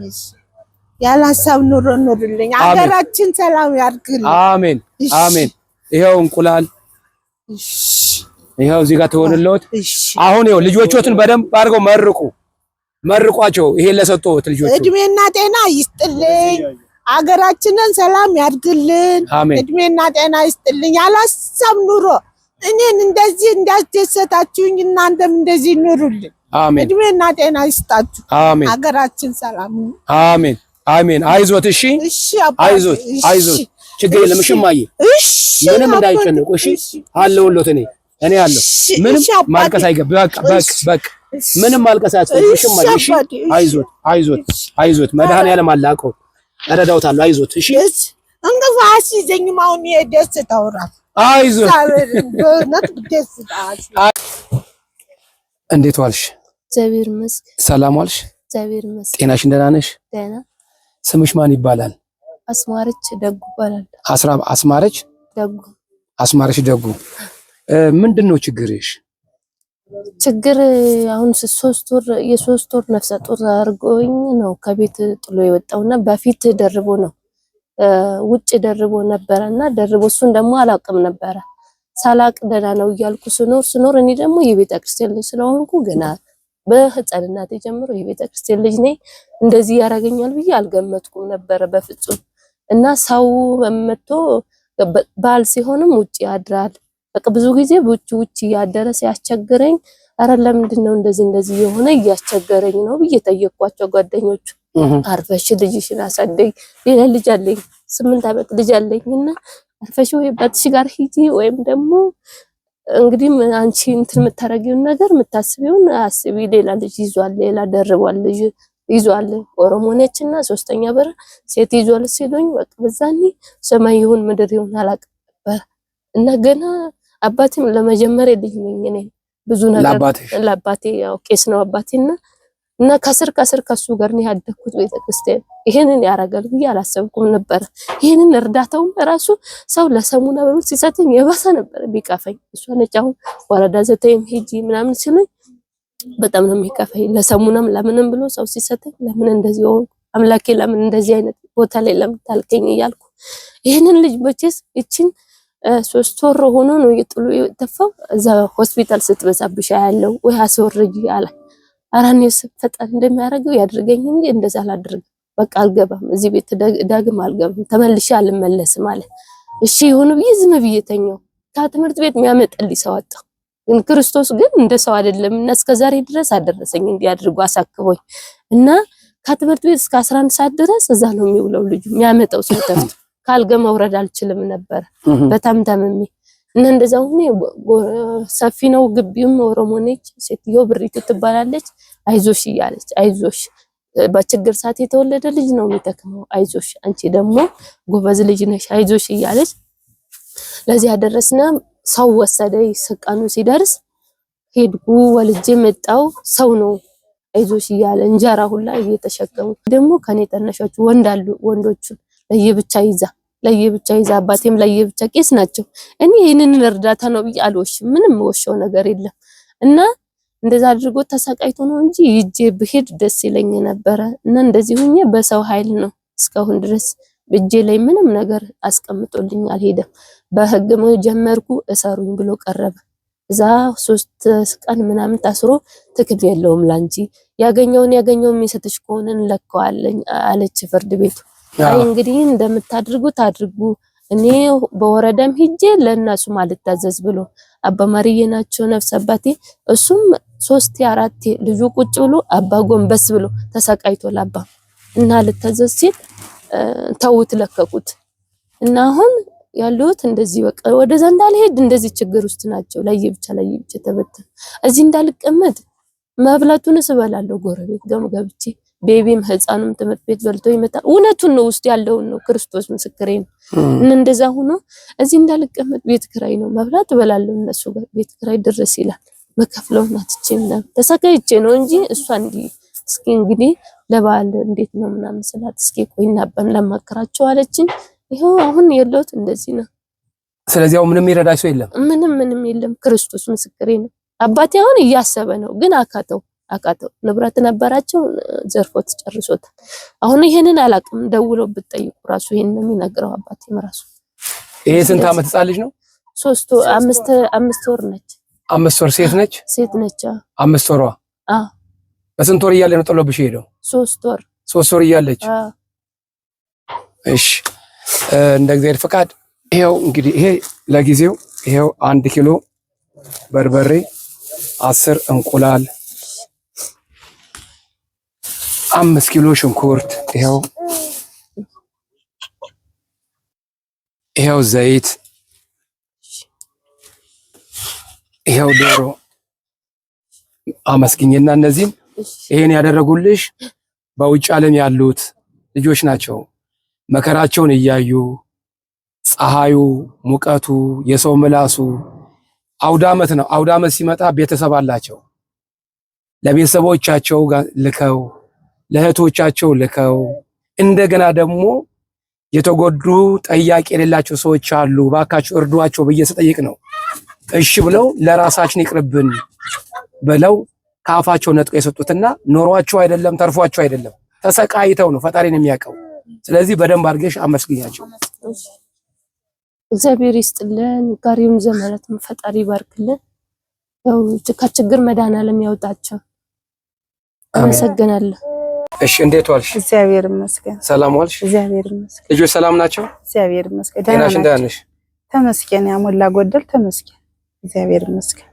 ያላሳብ ኑሮ ኑርልኝ። አገራችን ሰላም ያድርግልኝ። አሜን አሜን። ይሄው እንቁላል ይሄው እዚህ ጋር ተወንልዎት። አሁን ይሄው ልጆቾትን በደንብ አድርገው መርቋቸው። ይሄ ለሰጠሁት ልጆች እድሜና ጤና ይስጥልኝ። አገራችንን ሰላም ያድርግልን። እድሜና ጤና ይስጥልኝ። ያላሳብ ኑሮ እኔን እንደዚህ እንዳስደሰታችሁኝ እናንተም እንደዚህ ኑሩልኝ። አሜን። እድሜና ጤና ይስጣችሁ። አሜን። አገራችን ሰላም። አሜን አሜን። አይዞት። እሺ አይዞት። ችግር የለም። እሺ እማዬ ምንም እንዳይጨነቁ። እሺ አለሁልዎት። እኔ አለሁ። ምንም ማልቀስ አይገባ። በቃ ምንም ማልቀስ አያስፈልግም። እሺ እማዬ እሺ። አይዞት። መድኃኒዓለም አላቀው እረዳውታለሁ። አይዞት። እሺ እንቅፋት ሲዘኝም አሁን የደስታው እራሱ አይዞት። እንዴት ዋልሽ? እግዚአብሔር ይመስገን። ሰላም ዋልሽ? እግዚአብሔር ይመስገን። ጤናሽን ደህና ነሽ? ደህና። ስምሽ ማን ይባላል? አስማረች ደጉ ይባላል። አስማረች ደጉ። ምንድነው ችግርሽ? ችግር አሁን 3 ወር ነፍሰ ጡር አድርጎኝ ነው ከቤት ጥሎ የወጣውና በፊት ደርቦ ነው ውጭ ደርቦ ነበርና ደርቦ እሱን ደግሞ አላውቅም ነበረ። ሳላቅ ደህና ነው እያልኩ ስኖር እኔ ደግሞ የቤተ ክርስቲያን ልጅ ስለሆንኩ ገና በህፃንነቴ ጀምሮ የቤተ ክርስቲያን ልጅ ነኝ። እንደዚህ ያደርገኛል ብዬ አልገመትኩም ነበረ በፍጹም። እና ሰው መጥቶ ባል ሲሆንም ውጭ ያድራል። በቃ ብዙ ጊዜ ውጭ ያደረ ሲያስቸግረኝ አረ ለምንድን ነው እንደዚህ የሆነ እያስቸገረኝ ነው ብዬ ጠየቅኳቸው ጓደኞቹ። አርፈሽ ልጅሽን አሳደግ፣ ሌላ ልጅ አለኝ 8 ዓመት ልጅ አለኝና አርፈሽ ወይ ባትሽ ጋር ሂጂ ወይም ደግሞ እንግዲህ አንቺ እንትን የምታረጊውን ነገር የምታስቢውን አስቢ። ሌላ ልጅ ይዟል፣ ሌላ ደርቧል ልጅ ይዟል ኦሮሞ ነችና ሶስተኛ በር ሴት ይዟል ሲሉኝ በቃ በዛኔ ሰማይ ይሁን ምድር ይሁን አላውቅም ነበር። እና ገና አባቴም ለመጀመሪያ ልጅ ነኝ እኔ ብዙ ነገር ለአባቴ ያው ቄስ ነው አባቴና እና ከስር ከሱ ጋር ነው ያደኩት ቤተክርስቲያን። ይሄንን ያረጋል ብዬ አላሰብኩም ነበር። ይሄንን እርዳታው ራሱ ሰው ለሰሙና ብሎ ሲሰጠኝ የባሰ ነበር ቢቀፈኝ። እሷ ነች አሁን ወረዳ 9 ሂጂ ምናምን ሲሉኝ በጣም ነው የሚቀፈኝ። ለሰሙናም ለምንም ብሎ ሰው ሲሰጠኝ ለምን እንደዚህ ሆንኩ አምላኬ ለምን እንደዚህ አይነት ቦታ ላይ ለምን ታልከኝ እያልኩ ይሄንን ልጅ በቼስ እቺን 3 ወር ሆኖ ነው ይጥሉ ተፋው እዛ ሆስፒታል ስትበዛብሽ ያለው ወይ አስወርጂ አለ። አራኔስ ፈጣን እንደሚያደርገው ያድርገኝ እንጂ እንደዛ አላደርግም። በቃ አልገባም እዚህ ቤት ዳግም አልገባም ተመልሼ አልመለስም አለ። እሺ ይሁን ብዬ ዝም ብዬ ተኛው። ከትምህርት ቤት የሚያመጣልኝ ሰው አጣሁ። ግን ክርስቶስ ግን እንደ ሰው አይደለም እና እስከዛሬ ድረስ አደረሰኝ እንዲያድርጉ አሳክቦኝ እና ከትምህርት ቤት እስከ 11 ሰዓት ድረስ እዛ ነው የሚውለው ልጁ የሚያመጣው ሰው ተፍቶ ካልገ መውረድ አልችልም ነበር በተምተምሚ እና እንደዛው ሰፊ ነው ግቢውም ኦሮሞ ነች ሴትዮ ብሪቱ ትባላለች። አይዞሽ እያለች አይዞሽ በችግር ሰዓት የተወለደ ልጅ ነው የሚተክመው አይዞሽ አንቺ ደግሞ ጎበዝ ልጅ ነሽ አይዞሽ እያለች ለዚህ ያደረስና ሰው ወሰደኝ። ሰቃኑ ሲደርስ ሄድኩ ወልጄ መጣው ሰው ነው አይዞሽ እያለ እንጀራ ሁላ እየተሸከሙ ደግሞ ከኔ ተነሾቹ ወንዳሉ ወንዶቹ ለየብቻ ይዛ አባቴም ለየብቻ ቄስ ናቸው። እኔ ይሄንን እርዳታ ነው ብዬ አልወሽም ምንም ወሽው ነገር የለም እና እንደዛ አድርጎ ተሰቃይቶ ነው እንጂ ይጄ ብሄድ ደስ ይለኝ ነበር። እና እንደዚህ ሆኜ በሰው ኃይል ነው እስካሁን ድረስ እጄ ላይ ምንም ነገር አስቀምጦልኝ አልሄደም። በህግ ጀመርኩ እሰሩኝ ብሎ ቀረበ። እዛ 3 ቀን ምናምን ታስሮ ትክክል የለውም ላንቺ ያገኘውን የሚሰጥሽ ከሆነ እንለካዋለን አለች ፍርድ ቤቱ። አይ እንግዲህ እንደምታድርጉት አድርጉ እኔ በወረዳም ሂጄ ለእናሱ ማለት ታዘዝ ብሎ አባ ማርዬ ናቸው ነፍስ አባቴ እሱም 3 4 ልጁ ቁጭ ብሎ አባ ጎንበስ ብሎ ተሰቃይቷል። አባ እና ልታዘዝ ሲል ተውት ለከቁት እና አሁን ያሉት እንደዚህ በቃ ወደዛ እንዳልሄድ እንደዚህ ችግር ውስጥ ናቸው። ለየብቻ ተበተን እዚህ እንዳልቀመጥ መብላቱን ስበላለሁ ጎረቤት ገብቼ ቤቢም ህፃኑም ትምህርት ቤት በልቶ ይመጣ እውነቱን ነው ውስጥ ያለውን ነው ክርስቶስ ምስክሬ ነው። እንደዛ ሆኖ እዚህ እንዳልቀመጥ ቤት ክራይ ነው መብላት በላለሁ እነሱ ጋር ቤት ክራይ ድረስ ይላል መከፍለው ናትቼም ነው ተሰቃይቼ ነው እንጂ እሷ እስኪ እንግዲህ ለባል እንዴት ነው ምናምን ስላት እስኪ ቆይና ለማከራቸው አለችኝ። ይሄው አሁን የለውት እንደዚህ ነው። ስለዚህ አሁን ምንም ይረዳሽ ሰው የለም ምንም የለም ክርስቶስ ምስክሬ ነው። አባቴ አሁን እያሰበ ነው ግን አካተው ንብረት ነበራቸው ዘርፎት ጨርሶታል። አሁን ይሄንን አላቅም ደውሎ ብትጠይቁ ራሱ ይሄን ነው የሚነግረው አባቴም ራሱ። ይሄ ስንት አመት ህፃን ልጅ ነው? 5 ወር ነች። 5 ወር ሴት ነች? ሴት ነች። 5 ወሯ በስንት ወር እያለ ነው ጥሎብሽ ሄደው? 3 ወር 3 ወር እያለች። እሺ እንደ እግዚአብሔር ፈቃድ ይሄው እንግዲህ ይሄ ለጊዜው ይሄው 1 ኪሎ በርበሬ 10 እንቁላል 5 ኪሎ ሽንኩርት ይሄው ዘይት ይሄው ዶሮ አመስግኝና እነዚህም ይሄን ያደረጉልሽ በውጭ ዓለም ያሉት ልጆች ናቸው። መከራቸውን እያዩ ፀሐዩ ሙቀቱ የሰው ምላሱ አውዳመት ነው። አውዳመት ሲመጣ ቤተሰብ አላቸው። ለቤተሰቦቻቸው ልከው ለእህቶቻቸው ልከው እንደገና ደግሞ የተጎዱ ጠያቂ የሌላቸው ሰዎች አሉ። ባካችሁ እርዷቸው ብዬ ስጠይቅ ነው እሺ ብለው ለራሳችን ይቅርብን ብለው ካፋቸው ነጥቆ የሰጡትና ኖሯቸው አይደለም ተርፏቸው አይደለም ተሰቃይተው ነው ፈጣሪን የሚያውቀው። ስለዚህ በደንብ አድርገሽ አመስግኛቸው። እግዚአብሔር ይስጥልን ጋሪውን ዘመረትም ፈጣሪ ባርክልን። ያው ከችግር መድኃኒዓለም ያውጣቸው። አመሰግናለሁ። እሺ እንዴት ዋልሽ? እግዚአብሔር ይመስገን። ሰላም ዋልሽ? እግዚአብሔር ይመስገን። ልጆች ሰላም ናቸው? እግዚአብሔር ይመስገን። ደህና ነሽ? ተመስገን ያሞላ ጎደል ተመስገን። እግዚአብሔር ይመስገን።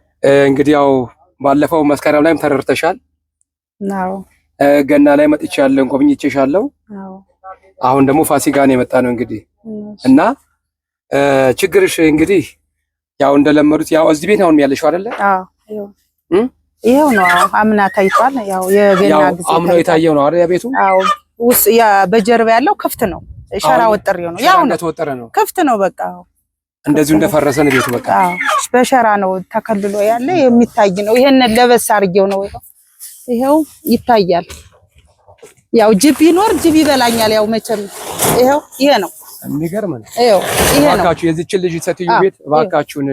እንግዲህ ያው ባለፈው መስከረም ላይም ተረርተሻል። አዎ ገና ላይ መጥቻለሁ ጎብኝቼሻለሁ። አዎ አሁን ደግሞ ፋሲካ ነው የመጣ ነው እንግዲህ እና ችግርሽ እንግዲህ ያው እንደለመዱት ያው እዚህ ቤት አሁን ያለሽው አይደለ? አዎ ይሄው ነው አምና ታይቷል። ያው የገና ጊዜ አምናው የታየው ነው አይደል? ቤቱ አዎ ውስጥ ያ በጀርባ ያለው ክፍት ነው። ሸራ ወጥሬው ነው ያው እንደተወጠረ ነው ክፍት ነው በቃ እንደዚሁ እንደፈረሰ ነው ቤቱ በቃ በሸራ ነው ተከልሎ ያለ የሚታይ ነው። ይሄን ለበስ አርጌው ነው ይሄው ይታያል። ያው ጅብ ቢኖር ጅብ ይበላኛል። ያው መቼም ይሄው ይሄ ነው የሚገርም ነው። ይሄው ይሄ ነው ባካችሁ የዚች ልጅ ሴትዮ ቤት ባካችሁን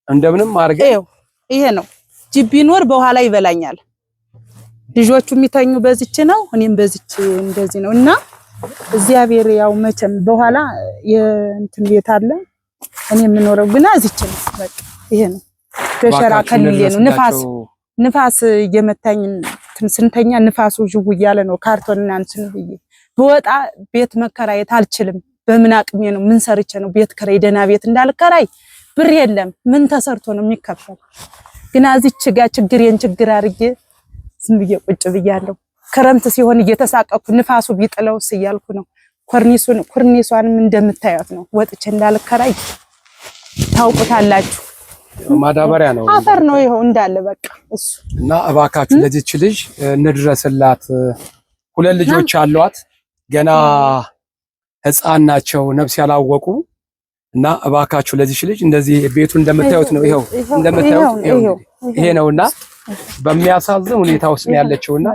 እንደምንም አድርገን ይሄ ነው ጅብ ቢኖር በኋላ ይበላኛል። ልጆቹ የሚተኙ በዚች ነው እኔም በዚች እንደዚህ ነው እና እግዚአብሔር ያው መቼም በኋላ የእንትን ቤት አለ እኔ የምኖረው ግን እዚች ነው በቃ ይሄ ነው በሸራ ከልሌ ነው። ንፋስ እየመታኝ ስንተኛ ንፋሱ ጅው እያለ ነው ካርቶንና እንትን ብዬ በወጣ ቤት መከራየት አልችልም። በምን አቅሜ ነው ምን ሰርቼ ነው ቤት ከራይ ደና ቤት እንዳልከራይ ብር የለም ምን ተሰርቶ ነው የሚከፈል? ግን እዚች ጋር ችግር አርጌ ዝም ብዬ ቁጭ ብያለሁ። ክረምት ሲሆን እየተሳቀኩ ንፋሱ ቢጥለውስ እያልኩ ነው። ኩርኒሷንም እንደምታዩት ነው ወጥቼ እንዳልከራይ ታውቁታላችሁ። ማዳበሪያ ነው አፈር ነው ይሄው እንዳለ በቃ እሱ እና እባካችሁ ለዚች ልጅ እንድረስላት። ሁለት ልጆች አሏት ገና ህፃን ናቸው ነፍስ ያላወቁ እና እባካችሁ ለዚች ልጅ እንደዚህ ቤቱ እንደምታዩት ነው ይሄው እንደምታዩት ይሄ ነውና በሚያሳዝን ሁኔታ ውስጥ ነው ያለችውና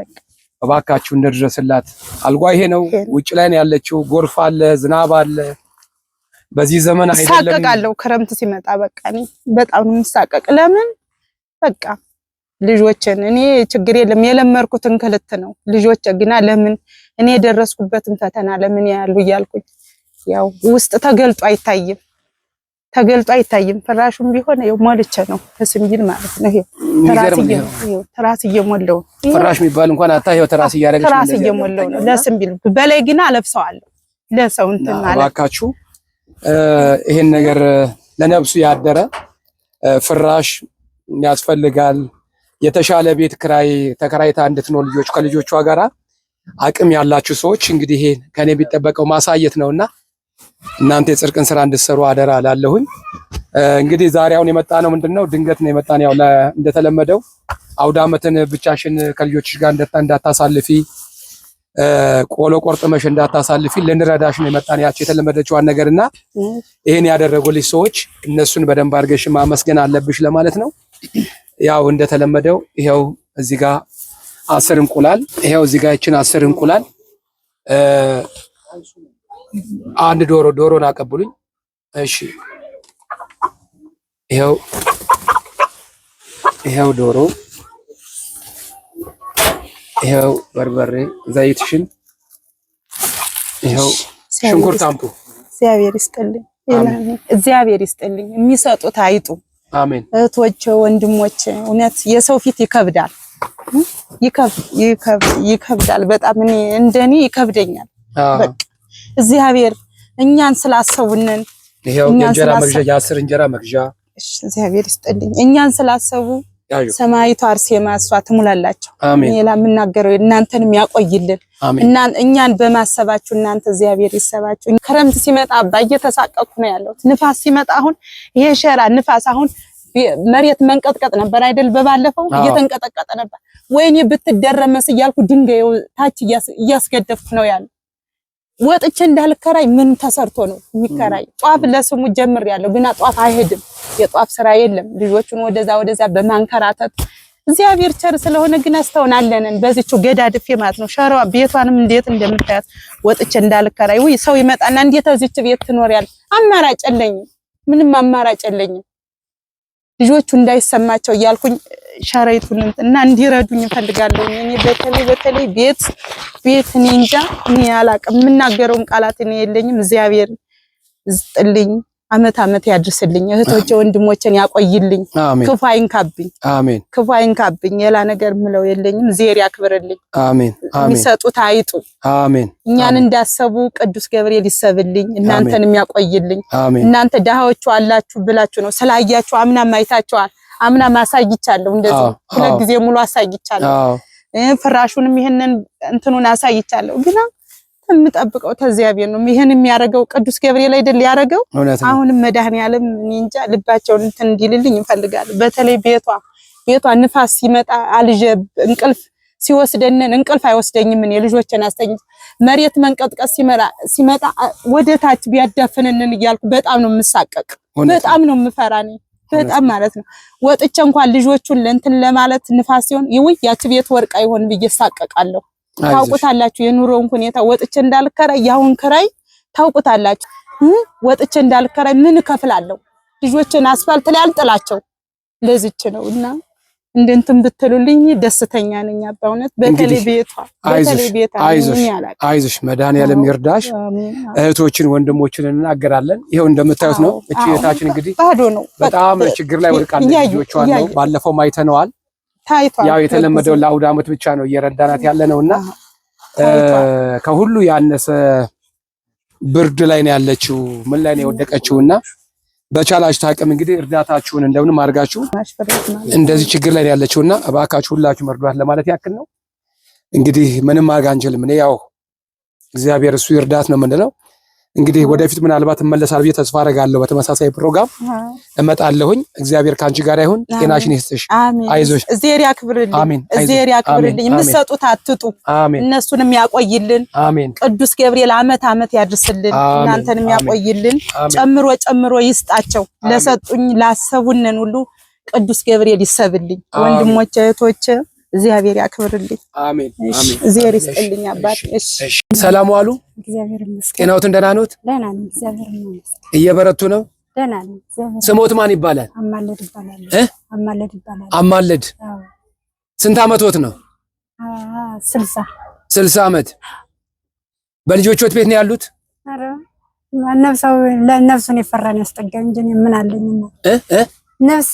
እባካችሁ እንድረስላት። አልጓ ይሄ ነው ውጭ ላይ ነው ያለችው። ጎርፍ አለ ዝናብ አለ። በዚህ ዘመን አይደለም ሳቀቃለሁ። ክረምት ሲመጣ በቃ እኔ በጣም ነው የምሳቀቅ። ለምን በቃ ልጆችን እኔ ችግር የለም የለመርኩትን ክልት ነው ልጆች ግና ለምን እኔ የደረስኩበትን ፈተና ለምን ያሉ እያልኩኝ ያው ውስጥ ተገልጦ አይታይም። ፍራሹም ቢሆን ያው ሞልቼ ነው ተስምይል ማለት ነው። ይሄ ትራስ እየሞላው ፍራሽ የሚባል እንኳን አታየው ትራስ እያደረገች ነው። ትራስ እየሞላው ነው ለስምቢል በላይ ግና አለብሰዋለሁ ለሰው እንትን ማለት እባካችሁ ይሄን ነገር ለነብሱ ያደረ ፍራሽ ያስፈልጋል። የተሻለ ቤት ክራይ ተከራይታ እንድትኖር ልጆች ከልጆቿ ጋራ አቅም ያላችሁ ሰዎች እንግዲህ ይሄ ከኔ ቢጠበቀው ማሳየት ነውና እናንተ የጽድቅን ስራ እንድትሰሩ አደራ ላለሁኝ። እንግዲህ ዛሬ አሁን የመጣ ነው ምንድነው ድንገት ነው የመጣን። ያው እንደተለመደው አውደ ዓመትን ብቻሽን ከልጆችሽ ጋር እንዳታሳልፊ ቆሎ ቆርጥመሽ እንዳታሳልፊ ልንረዳሽ ነው የመጣን። ያቺ የተለመደችዋን ነገርና ይሄን ያደረጉልሽ ሰዎች እነሱን በደንብ አድርገሽ ማመስገን አለብሽ ለማለት ነው። ያው እንደተለመደው ይሄው እዚህ ጋር 10 እንቁላል ይሄው እዚህ ጋር እቺን 10 እንቁላል አንድ ዶሮን አቀብሉኝ። እሺ ይሄው ዶሮ ይሄው በርበሬ ዘይትሽን ይሄው ሽንኩርት አምጡ። እግዚአብሔር ይስጥልኝ የሚሰጡት አይጡ። አሜን። እህቶቼ ወንድሞቼ እውነት የሰው ፊት ይከብዳል ይከብዳል በጣም እኔ እንደኔ ይከብደኛል። በቃ እግዚአብሔር እኛን ስላሰቡንን ይሄው እንጀራ መግዣ የ10 እንጀራ መግዣ እግዚአብሔር ይስጥልኝ እኛን ስላሰቡ ሰማይቱ አርሴማ እሷ ትሙላላችሁ። ሌላ የምናገረው እናንተንም ያቆይልን። እኛን በማሰባችሁ እናንተ እግዚአብሔር ይሰባችሁ። ክረምት ሲመጣ እየተሳቀቅኩ ነው ያለው። ንፋስ ሲመጣ አሁን ይሄ ሸራ ንፋስ አሁን መሬት መንቀጥቀጥ ነበር አይደል? በባለፈው እየተንቀጠቀጠ ነበር። ወይኔ ብትደረመስ እያልኩ ድንጋዩ ታች እያስገደፍኩ ነው ያለው። ወጥቼ እንዳልከራይ ምን ተሰርቶ ነው የሚከራይ? ጧፍ ለስሙ ጀምር ያለው ግና ጧፍ አይሄድም። የጧፍ ስራ የለም። ልጆቹን ወደዛ በማንከራተት እግዚአብሔር ቸር ስለሆነ ግን አስተውናለንን በዚህቹ ገዳድፌ ማለት ነው። ሸራዋ ቤቷንም እንዴት እንደምታያት ወጥቼ እንዳልከራይ ወይ ሰው ይመጣና እንዴት እዚች ቤት ትኖሪያለሽ? አማራጭ የለኝም፣ ምንም አማራጭ የለኝም። ልጆቹ እንዳይሰማቸው እያልኩኝ ሸራይቱን እና እንዲረዱኝ እፈልጋለሁ። እኔ በተለይ ቤት እኔ እንጃ እኔ አላቅም። የምናገረውም ቃላት እኔ የለኝም። እግዚአብሔር ይስጥልኝ፣ አመት ያድርስልኝ። እህቶቼ ወንድሞቼን ያቆይልኝ፣ ክፉ አይንካብኝ። አሜን። ክፉ አይንካብኝ። ሌላ ነገር ምለው የለኝም። እግዚአብሔር ያክብርልኝ። አሜን። የሚሰጡት አይጡ። አሜን። እኛን እንዳሰቡ ቅዱስ ገብርኤል ይሰብልኝ፣ እናንተንም ያቆይልኝ። እናንተ ደሃዎቹ አላችሁ ብላችሁ ነው ስላያችሁ አምናም አይታችኋል። አምናም አሳይቻለሁ። እንደዚህ ሁለት ጊዜ ሙሉ አሳይቻለሁ። ፍራሹንም ይሄንን እንትኑን አሳይቻለሁ። ግና የምጠብቀው ተዚያብሔር ነው። ይሄን የሚያረጋው ቅዱስ ገብርኤል አይደል ያረጋው? አሁንም መድኃኒዓለም እኔ እንጃ ልባቸውን እንትን እንዲልልኝ እንፈልጋለሁ። በተለይ ቤቷ ንፋስ ሲመጣ አልጀ እንቅልፍ ሲወስደንን እንቅልፍ አይወስደኝም። እኔ ልጆችን አስተኝ መሬት መንቀጥቀስ ሲመጣ ወደ ታች ቢያዳፍንንን እያልኩ በጣም ነው የምሳቀቅ፣ በጣም ነው የምፈራኝ፣ በጣም ማለት ነው። ወጥቼ እንኳን ልጆቹን ለእንትን ለማለት ንፋስ ሲሆን ይውይ ያቺ ቤት ወርቃ ይሆን ብዬ ሳቀቃለሁ። ታውቁታላችሁ የኑሮውን ሁኔታ። ወጥቼ እንዳልከራይ ያሁን ክራይ ታውቁታላችሁ። ወጥቼ እንዳልከራይ ምን እከፍላለሁ? ልጆችን አስፋልት ላይ አልጥላቸው ለዚች ነውና እንደንተም ብትሉልኝ ደስተኛ ነኝ። አባውነት በተለይ ቤቷ አይዞሽ መድኃኒዓለም ይርዳሽ። እህቶችን ወንድሞችን እናገራለን። ይሄው እንደምታዩት ነው። እቺ እህታችን እንግዲህ ባዶ ነው፣ በጣም ችግር ላይ ወድቃለች። ልጆቿ ነው ባለፈው ማይተነዋል። ያው የተለመደው ለአውደ ዓመት ብቻ ነው እየረዳናት ያለ ነውና ከሁሉ ያነሰ ብርድ ላይ ነው ያለችው። ምን ላይ ነው የወደቀችውና በቻላችሁ ታቅም እንግዲህ እርዳታችሁን እንደምንም አድርጋችሁ እንደዚህ ችግር ላይ ያለችውና እባካችሁ ሁላችሁ መርዷት ለማለት ያክል ነው። እንግዲህ ምንም ማድረግ አንችልም። እኔ ያው እግዚአብሔር እሱ ይርዳት ነው የምንለው። እንግዲህ ወደፊት ምናልባት እመለሳለሁ ብዬ ተስፋ አደርጋለሁ። በተመሳሳይ ፕሮግራም እመጣለሁኝ። እግዚአብሔር ካንቺ ጋር ይሁን፣ ጤናሽን ይስጥሽ። አይዞሽ፣ እግዚአብሔር ያክብርልኝ፣ እግዚአብሔር ያክብርልኝ። የምትሰጡት አትጡ፣ እነሱንም ያቆይልን። ቅዱስ ገብርኤል አመት ያድርስልን፣ እናንተንም ያቆይልን፣ ጨምሮ ይስጣቸው። ለሰጡኝ ላሰቡንን ሁሉ ቅዱስ ገብርኤል ይሰብልኝ። ወንድሞቼ እህቶቼ እግዚአብሔር ያክብርልኝ። አሜን አሜን። እግዚአብሔር ይስጥልኝ አባት። እሺ ሰላም ዋሉ። እግዚአብሔር ይመስገን። ጤናዎትን ደህና ኖት? ደህና ነኝ፣ እግዚአብሔር ይመስገን። እየበረቱ ነው? ደህና ነኝ፣ እግዚአብሔር። ስሞት ማን ይባላል? አማለድ ይባላል። አማለድ ይባላል። አማለድ። ስንት አመቶት ነው? 60 አመት። በልጆችዎት ቤት ነው ያሉት? አረ ለነፍሱን የፈራን ያስጠጋኝ እንጂ ምን አለኝና ነፍስ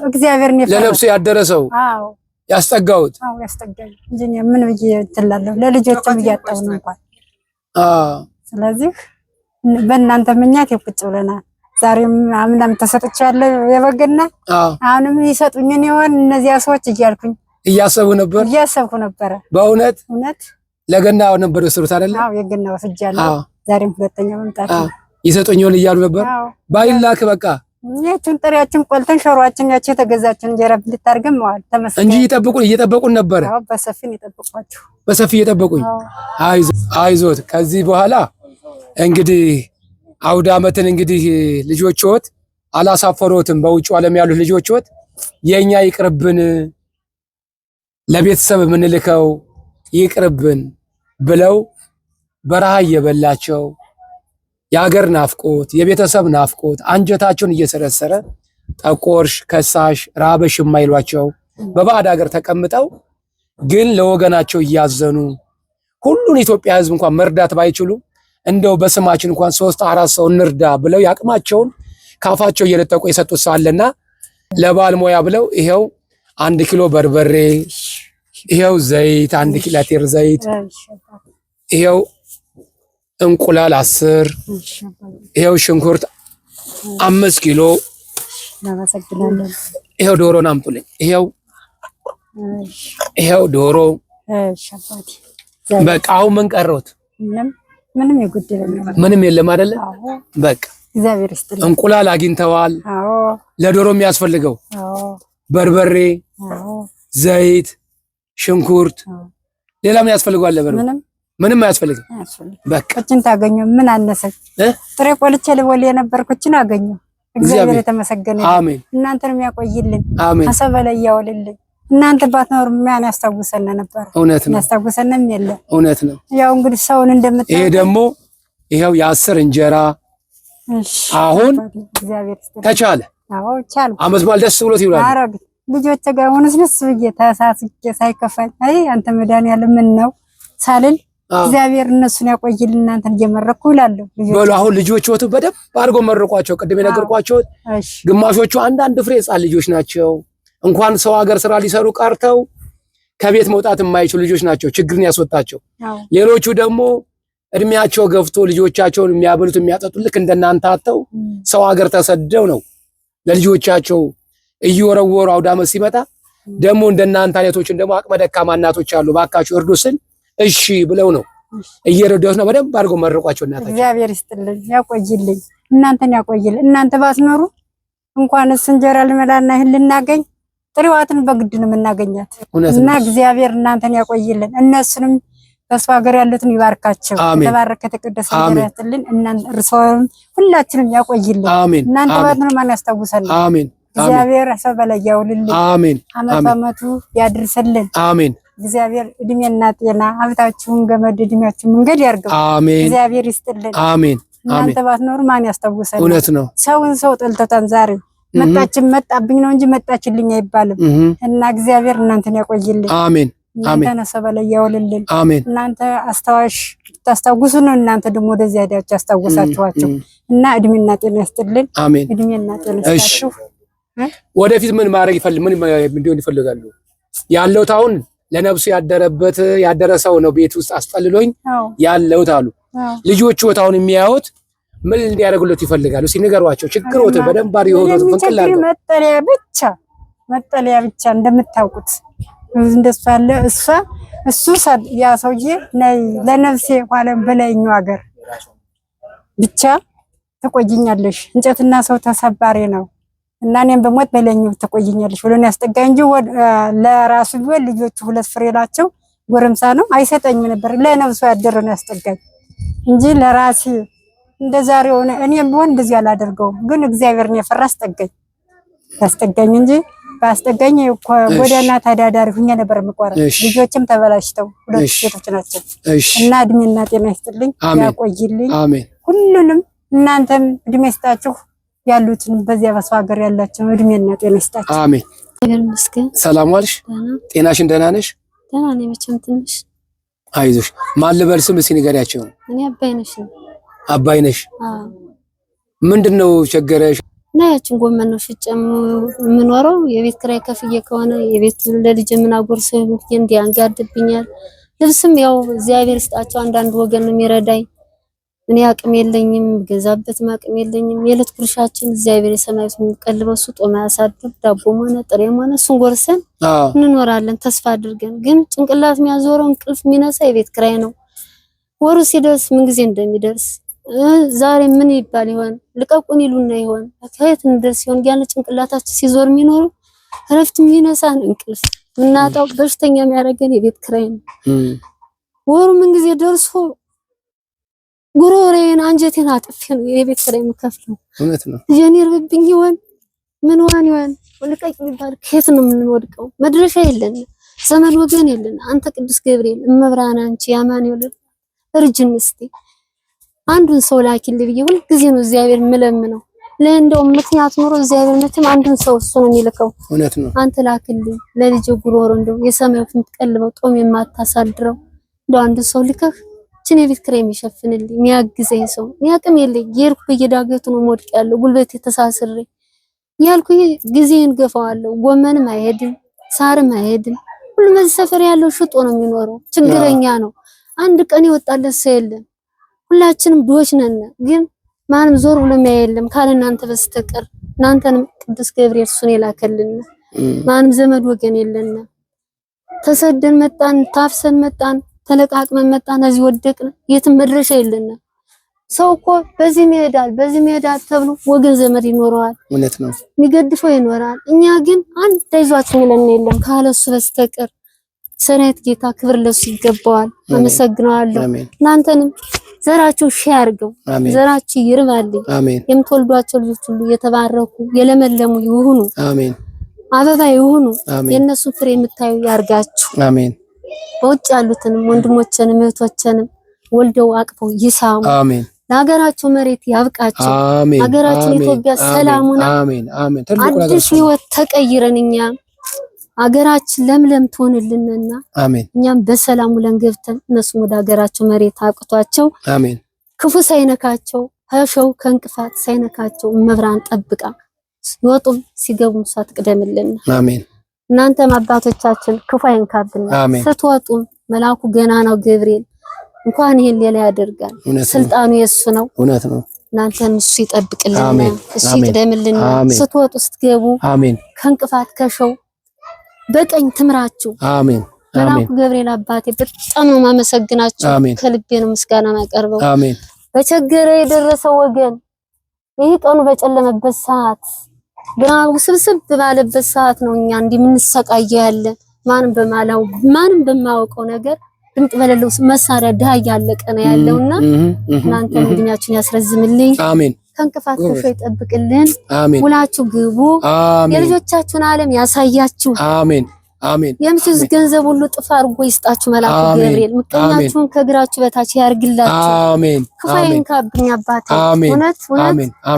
እግዚአብሔር ነው ለነፍሱ ያደረሰው። አዎ ያስጠጋውት። አዎ ያስጠጋኝ እንጂ ምን ብዬ ትላለሁ? ለልጆችም እያጣው ነው እንኳን። ስለዚህ በእናንተ ምኛት የቁጭ ብለናል። ዛሬም አምናም ተሰጥቻለሁ የበግና አሁንም ይሰጡኝን ይሆን እነዚያ ሰዎች እያልኩኝ እያሰብኩ ነበር። በእውነት እውነት ለገና ነበር ወስሩት አይደል? አዎ የገና ወስጃለሁ። ዛሬም ሁለተኛ መምጣት ይሰጡኝ ይሆን እያሉ ነበር። ባይላክ በቃ የቱን ጥሪያችን ቆልተን ሸሯችን ያቺ የተገዛችን እንጀራ ልታርገም መዋል ተመስገን። እንጂ እየጠበቁን ነበር። አዎ በሰፊን ይጠብቋችሁ፣ በሰፊ እየጠበቁኝ። አይዞት። ከዚህ በኋላ እንግዲህ አውደ ዓመትን እንግዲህ ልጆችዎት አላሳፈሮትም። በውጭ ዓለም ያሉት ልጆችዎት የኛ ይቅርብን፣ ለቤተሰብ የምንልከው ይቅርብን ብለው በረሃ እየበላቸው የሀገር ናፍቆት የቤተሰብ ናፍቆት አንጀታቸውን እየሰረሰረ ጠቆርሽ ከሳሽ ራበሽ የማይሏቸው በባዕድ ሀገር ተቀምጠው ግን ለወገናቸው እያዘኑ ሁሉን ኢትዮጵያ ሕዝብ እንኳን መርዳት ባይችሉ እንደው በስማችን እንኳን 3-4 ሰው እንርዳ ብለው ያቅማቸውን ካፋቸው እየለጠቁ የሰጡት ሰው አለና ለባልሞያ ብለው ይሄው 1 ኪሎ በርበሬ፣ ይሄው ዘይት 1 ኪሎ ዘይት፣ ይሄው እንቁላል 10፣ ይሄው ሽንኩርት 5 ኪሎ፣ ይሄው ዶሮን አምጡልኝ። ይሄው ዶሮ። በቃ አሁን ምን ቀረውት? ምንም የጎደለ ምንም የለም አይደለ? በቃ እግዚአብሔር ይስጥልኝ። እንቁላል አግኝተዋል። ለዶሮ የሚያስፈልገው በርበሬ፣ ዘይት፣ ሽንኩርት፣ ሌላ ምን ያስፈልጋል? ለበርበሬ ምንም አያስፈልግም። በቃ እችን ታገኘው። ምን አነሰ? ጥሬ ቆልቼ ልቦል የነበርኩችን አገኘው። እግዚአብሔር የተመሰገነ ይሁን። አሜን። እናንተንም ያቆይልን። አሜን። አሰበ ላይ ያወልልኝ። እናንተ ባትኖር ማን ያስታውሰን ነበር? እውነት ነው። ያስታውሰንም የለም። እውነት ነው። ያው እንግዲህ ሰውን እንደምታውቁ ይሄ ደግሞ ይሄው የ10 እንጀራ አሁን እግዚአብሔር ተቻለ። አዎ ቻለ። አመት በዓል ደስ ብሎት ይውላል። አረግ ልጆች ጋር ሆነስ ደስ ብዬ ተሳስቼ ሳይከፋኝ አይ አንተ መድኃኒዓለም ምን ነው ሳልል እግዚአብሔር እነሱን ያቆይልን። እናንተን እየመረኩ ይላለሁ። በሉ አሁን ልጆችዎት በደንብ አድርጎ መርቋቸው። ቅድም የነገርኳቸው ግማሾቹ አንዳንድ ፍሬ ሕፃን ልጆች ናቸው። እንኳን ሰው ሀገር ስራ ሊሰሩ ቀርተው ከቤት መውጣት የማይችሉ ልጆች ናቸው። ችግርን ያስወጣቸው። ሌሎቹ ደግሞ እድሜያቸው ገፍቶ ልጆቻቸውን የሚያበሉት የሚያጠጡት ልክ እንደናንተ አጥተው ሰው ሀገር ተሰደው ነው ለልጆቻቸው እየወረወሩ አውደ ዓመት ሲመጣ ደግሞ እንደናንተ አይነቶችን ደግሞ አቅመ ደካማ እናቶች አሉ። ባካችሁ እርዱ ስል እሺ ብለው ነው እየረዳሁት ነው። በደንብ አድርጎ መርቋቸው። እናታችሁ እግዚአብሔር ይስጥልኝ፣ ያቆይልኝ፣ እናንተን ያቆይልኝ። እናንተ ባትኖሩ እንኳንስ እንጀራ ልመላና ይሄን ልናገኝ ጥሪዋትን በግድ ነው የምናገኛት እና እግዚአብሔር እናንተን ያቆይልን እነሱንም በሷ ሀገር ያሉትን ይባርካቸው የተባረከ ተቀደሰ ያደርግልን እናንተ እርሶም ሁላችንም ያቆይልን እናንተ ባትኖር ማን ያስታውሰናል አሜን እግዚአብሔር ሰበለ ያውልልን አሜን አመቱ ያድርስልን አሜን እግዚአብሔር እድሜና ጤና ሀብታችሁን ገመድ እድሜያችሁን መንገድ ያርገው አሜን እግዚአብሔር ይስጥልን አሜን እናንተ ባትኖር ማን ያስታውሰናል እውነት ነው ሰውን ሰው ጠልተታን ዛሬ መጣብኝ ነው እንጂ መጣችልኝ አይባልም እና እግዚአብሔር እናንተን ያቆይልን አሜን አሜን እናንተ ሰበለ ያውልልን አሜን እናንተ አስተዋሽ ታስታውሱ ነው እናንተ ደግሞ ወደዚህ ሄዳችሁ አስታውሳችኋቸው እና እድሜና ጤና ይስጥልን አሜን እድሜና ጤና ይስጣችሁ ወደፊት ምን ማድረግ ምን እንዲሆን ይፈልጋሉ ያለው ታውን ለነብሱ ያደረሰው ነው ቤት ውስጥ አስጠልሎኝ ያለው ታሉ ልጆቹ ወታውን የሚያዩት ምን እንዲያደርጉለት ይፈልጋሉ ሲነገሯቸው ችግሮት በደንብ አሪ ይሆኑት ፈንቅላሉ መጠለያ ብቻ እንደምታውቁት እንደሱ አለ እሱ ያ ሰውዬ ለነፍሴ ኋላም በላይኛው ሀገር ብቻ ተቆይኛለሽ እንጨትና ሰው ተሰባሪ ነው እና እኔም በሞት በላይኛው ተቆይኛለሽ ብሎን ያስጠጋኝ እንጂ ለራሱ ቢሆን ልጆቹ ሁለት ፍሬ ናቸው ጎረምሳ ነው አይሰጠኝም ነበር ለነፍሱ ያደረነ ያስጠጋኝ እንጂ ለራሴ እንደዛሬው እኔም ቢሆን እንደዚህ አላደርገውም ግን እግዚአብሔርን የፈራ ያስጠጋኝ እንጂ ባስጠጋኝ ጎዳና ተዳዳሪ ሁኛ ነበር መቋረጥ ልጆችም ተበላሽተው ሁለት ሴቶች ናቸው እና እድሜና ጤና ይስጥልኝ ያቆይልኝ አሜን ሁሉንም እናንተም እድሜ ይስጣችሁ ያሉትን በዚያ በሰው ሀገር ያላችሁ እድሜና ጤና ይስጣችሁ አሜን ይመስገን ሰላም ዋልሽ ጤናሽን ደህና ነሽ ደህና ነኝ መቼም ትንሽ አይዞሽ ማን ልበል ስም እስኪ ንገሪያቸው እኔ አባይነሽ ምንድነው ቸገረሽ ናያችን ጎመን ነው ሽጨም ምኖረው የቤት ክራይ ከፍዬ ከሆነ የቤት ለልጅ ምን አጎርሰው እንዲያንጋድብኛል ልብስም ያው እግዚአብሔር ይስጣቸው አንዳንድ ወገን ነው የሚረዳኝ እኔ አቅም የለኝም ገዛበት ማቅም የለኝም የለት ኩርሻችን እግዚአብሔር የሰማዩት የሚቀልበው ሱጦማ ያሳድር ዳቦም ሆነ ጥሬም ሆነ እሱን ጎርሰን እንኖራለን ተስፋ አድርገን ግን ጭንቅላት የሚያዞረው እንቅልፍ የሚነሳ የቤት ክራይ ነው ወሩ ሲደርስ ምን ጊዜ እንደሚደርስ ዛሬ ምን ይባል ይሆን ልቀቁን ይሉና ይሆን ከየት እንደርስ ይሆን ያለ ጭንቅላታችን ሲዞር የሚኖር እረፍት የሚነሳን እንቅልፍ እናጣው በሽተኛ የሚያደርገን የቤት ክራይ ነው ወሩ ምን ጊዜ ደርሶ ጉሮሬን አንጀቴን አጥፌ ነው የቤት ክራይ የምከፍለው እውነት ነው የኔርብኝ ይሆን ምን ዋን ይሆን ልቀቅ የሚባል ከየት ነው የምንወድቀው መድረሻ የለን ዘመን ወገን የለን አንተ ቅዱስ ገብርኤል እመብራና አንቺ ያማን ይወልድ እርጅን እስቲ አንዱን ሰው ላኪልኝ ብዬ ሁሉ ጊዜ ነው እግዚአብሔር ምለምነው ለእንደው ምክንያት ኖሮ እግዚአብሔር መቼም አንዱን ሰው እሱ ነው የሚልከው እውነት ነው አንተ ላኪልኝ ለልጅ ጉሮሮ እንደው የሰማዩን የምትቀልበው ጦም የማታሳድረው እንደው አንዱ ሰው ልከህ እቺ የቤት ክራይ የሚሸፍንልኝ የሚያግዘኝ ሰው ያቅም የለኝ የርኩ በየዳገቱ ነው ሞድቅ ያለው ጉልበት የተሳሰረ ያልኩ ጊዜን ገፋዋለሁ ጎመንም አይሄድም ሳርም አይሄድም ሁሉም እዚህ ሰፈር ያለው ሽጦ ነው የሚኖረው ችግረኛ ነው አንድ ቀን ይወጣለት ሰው የለም ሁላችንም ዶች ነን ግን ማንም ዞር ብሎ የለም ካለናንተ በስተቀር እናንተንም ቅዱስ ገብርኤል እሱን የላከልን ማንም ዘመድ ወገን የለና ተሰደን መጣን ታፍሰን መጣን ተለቃቅመን መጣን እዚህ ወደቅን የትም መድረሻ የለና ሰው እኮ በዚህ መሄዳል ተብሎ ወገን ዘመድ ይኖረዋል እውነት ነው የሚገድፈው ይኖራል እኛ ግን አንድ አይዟችሁ ምለን የለም ካለሱ በስተቀር ሰራዊት ጌታ ክብር ለሱ ይገባዋል አመሰግናለሁ እናንተንም ዘራችሁ ሺያርገው ዘራችሁ ይርባልኝ የምትወልዷቸው ልጆች ሁሉ የተባረኩ የለመለሙ ይሁኑ አሜን አበባ ይሁኑ የነሱ ፍሬ የምታዩ ያርጋችሁ አሜን በውጭ ያሉትንም ወንድሞችንም እህቶችንም ወልደው አቅፈው ይሳሙ አሜን ለሀገራቸው መሬት ያብቃቸው አሜን ሀገራችን ኢትዮጵያ ሰላሙና አሜን አሜን አዲስ ህይወት ተቀይረንኛ ሀገራችን ለምለም ትሆንልንና አሜን እኛም በሰላሙ ለንገብተን እነሱም ወደ ሀገራቸው መሬት አቅቷቸው አሜን ክፉ ሳይነካቸው ሀሸው ከንቅፋት ሳይነካቸው መብራን ጠብቃ ሲወጡም ሲገቡም ሳትቀደምልን አሜን እናንተም አባቶቻችን ክፉ አይንካብን ስትወጡም መልአኩ ገና ነው ገብርኤል እንኳን ይሄን ሌላ ያደርጋል ስልጣኑ የሱ ነው እውነት ነው እናንተም እሱ ይጠብቅልን እሱ ይቀደምልን ስትወጡ ስትገቡ አሜን ከንቅፋት ከሸው በቀኝ ትምራችሁ አሜን መልአኩ ገብርኤል አባቴ በጣም ነው ማመሰግናችሁ ከልቤ ነው ምስጋና ማቀርበው አሜን በቸገረ የደረሰው ወገን ይህ ቀኑ በጨለመበት ሰዓት በውስብስብ ባለበት ሰዓት ነው እኛ እንዲህ የምንሰቃየው ያለ ማንም በማያውቀው ነገር ድምጥ በሌለው መሳሪያ ድሃ እያለቀ ነው ያለውና እናንተ እድሜያችሁን ያስረዝምልኝ። አሜን። ከእንቅፋት ክፉ ይጠብቅልን። አሜን። ውላችሁ ግቡ። አሜን። የልጆቻችሁን ዓለም ያሳያችሁ። አሜን አሜን። የምትዝ ገንዘብ ሁሉ ጥፋ አድርጎ ይስጣችሁ መልአኩ ገብርኤል። ምቀኛችሁን ከእግራችሁ በታች ያርግላችሁ። አሜን። ክፋይን ካብኛ አባቴ እውነት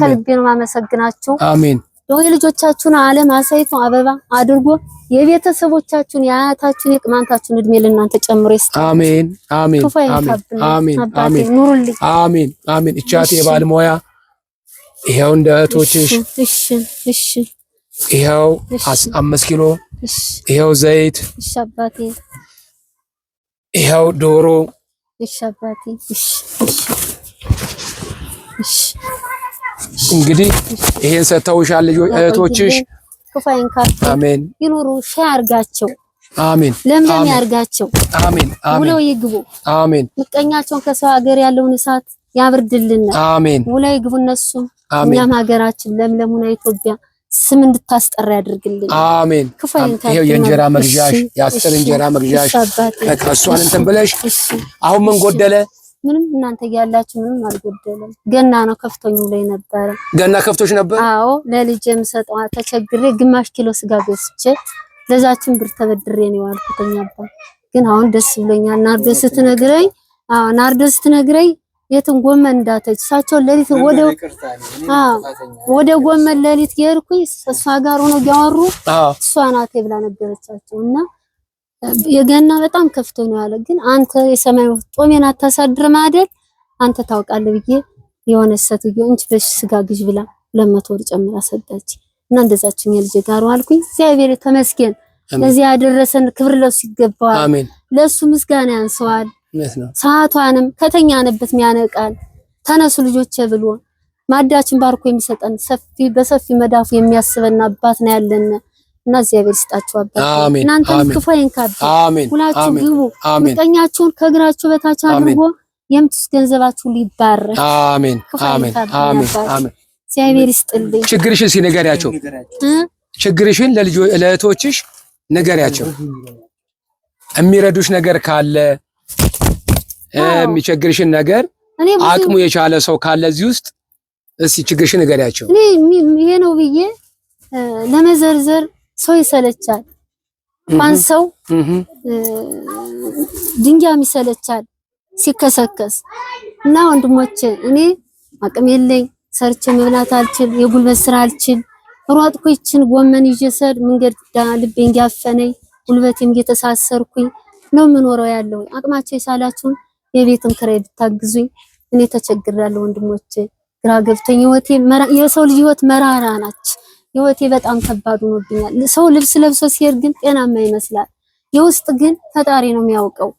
ከልቤ ነው ማመሰግናችሁ። አሜን። የልጆቻችሁን ዓለም አሳይቶ አበባ አድርጎ የቤተሰቦቻችሁን የአያታችሁን የቅማንታችሁን እድሜ ለእናንተ ጨምሮ ይስጥ። አሜን አሜን አሜን አሜን ኑሩልኝ። አሜን አሜን። እቻቴ የባልሞያ ይሄው እንደ እህቶችሽ እሺ እሺ ይሄው 5 ኪሎ ይሄው ዘይት እሺ አባቴ ይሄው ዶሮ እሺ አባቴ እሺ እሺ እንግዲህ ይሄን ሰተውሻል ልጆች እህቶችሽ ክፋይን ካፍ አሜን ይኑሩ ሻ ያርጋቸው። አሜን ለምለም ያርጋቸው። አሜን አሜን ውለው ይግቡ። አሜን ምቀኛቸውን ከሰው ሀገር ያለውን እሳት ያብርድልን። አሜን ውለው ይግቡ እነሱ እኛም ሀገራችን ለምለሙና ኢትዮጵያ ስም እንድታስጠራ ያድርግልን። አሜን ይሄው የእንጀራ መግዣሽ የ10 እንጀራ መግዣሽ ከሷን እንትን ብለሽ አሁን ምን ጎደለ? ምንም እናንተ ያላችሁ ምንም አልጎደለም። ገና ነው ከፍቶኝ ላይ ነበር። ገና ከፍቶሽ ነበር? አዎ ለልጄ የምሰጠው ተቸግሬ ግማሽ ኪሎ ስጋ ገዝቼ ለዛችን ብር ተበድሬ ነው ያልኩትኝ አባ። ግን አሁን ደስ ብሎኛል። ናርዶስ ስትነግረኝ ናርዶስ ስትነግረኝ የትን ጎመን እንዳተች ሳቸው ለሊት ወደ ጎመን ለሊት የርኩኝ እሷ ጋር ሆኖ ያወሩ እሷ ናት ብላ ነገረቻቸውና የገና በጣም ከፍቶ ነው ያለ። ግን አንተ የሰማይ ጦሜን አታሳድርም አይደል አንተ ታውቃለህ ብዬ የሆነ ሰትዮ እንጂ በስጋ ግዥ ብላ 200 ብር ጨምራ ሰጣች እና እንደዛችኝ ልጅ ጋር አልኩኝ። እግዚአብሔር ተመስገን ለዚህ ያደረሰን ክብር ለሱ ይገባዋል። አሜን ለሱ ምስጋና ያንሰዋል። ሰዓቷንም ከተኛንበት የሚያነቃል ተነሱ ልጆቼ ብሎ ማዳችን ባርኮ የሚሰጠን በሰፊ መዳፉ የሚያስበን አባት ነው ያለን እና እግዚአብሔር ይስጣችሁ አባት። እናንተም ክፉ አይንካችሁ። ሁላችሁ ግቡ። ምቀኛችሁን ከእግራችሁ በታች አድርጎ የምትስ ገንዘባችሁ ሊባረክ። አሜን አሜን አሜን አሜን። እግዚአብሔር ይስጥልኝ። ችግርሽን ሲነገሪያቸው ችግርሽን ለእህቶችሽ ንገሪያቸው። የሚረዱሽ ነገር ካለ የሚቸግርሽን ነገር አቅሙ የቻለ ሰው ካለ እዚህ ውስጥ እስቲ ችግርሽን ንገሪያቸው። ይሄ ነው ብዬ ለመዘርዘር ሰው ይሰለቻል። ማን ሰው ድንጋይ ይሰለቻል ሲከሰከስ እና ወንድሞቼ እኔ አቅም የለኝ ሰርቼ መብላት አልችል የጉልበት ስራ አልችል ሯጥኩኝ ጎመን ይጀሰድ መንገድ ልቤን ያፈነኝ ጉልበቴም እየተሳሰርኩኝ ነው ምኖረው ያለው። አቅማቸው ይሳላችሁን የቤትን ክራይ ብታግዙኝ እኔ ተቸግራለሁ ወንድሞቼ። ግራ ገብቶኝ የሰው ልጅ ህይወት መራራ ናች። ህይወቴ በጣም ከባድ ሆኖብኛል። ሰው ልብስ ለብሶ ሲሄድ ግን ጤናማ ይመስላል። የውስጥ ግን ፈጣሪ ነው የሚያውቀው።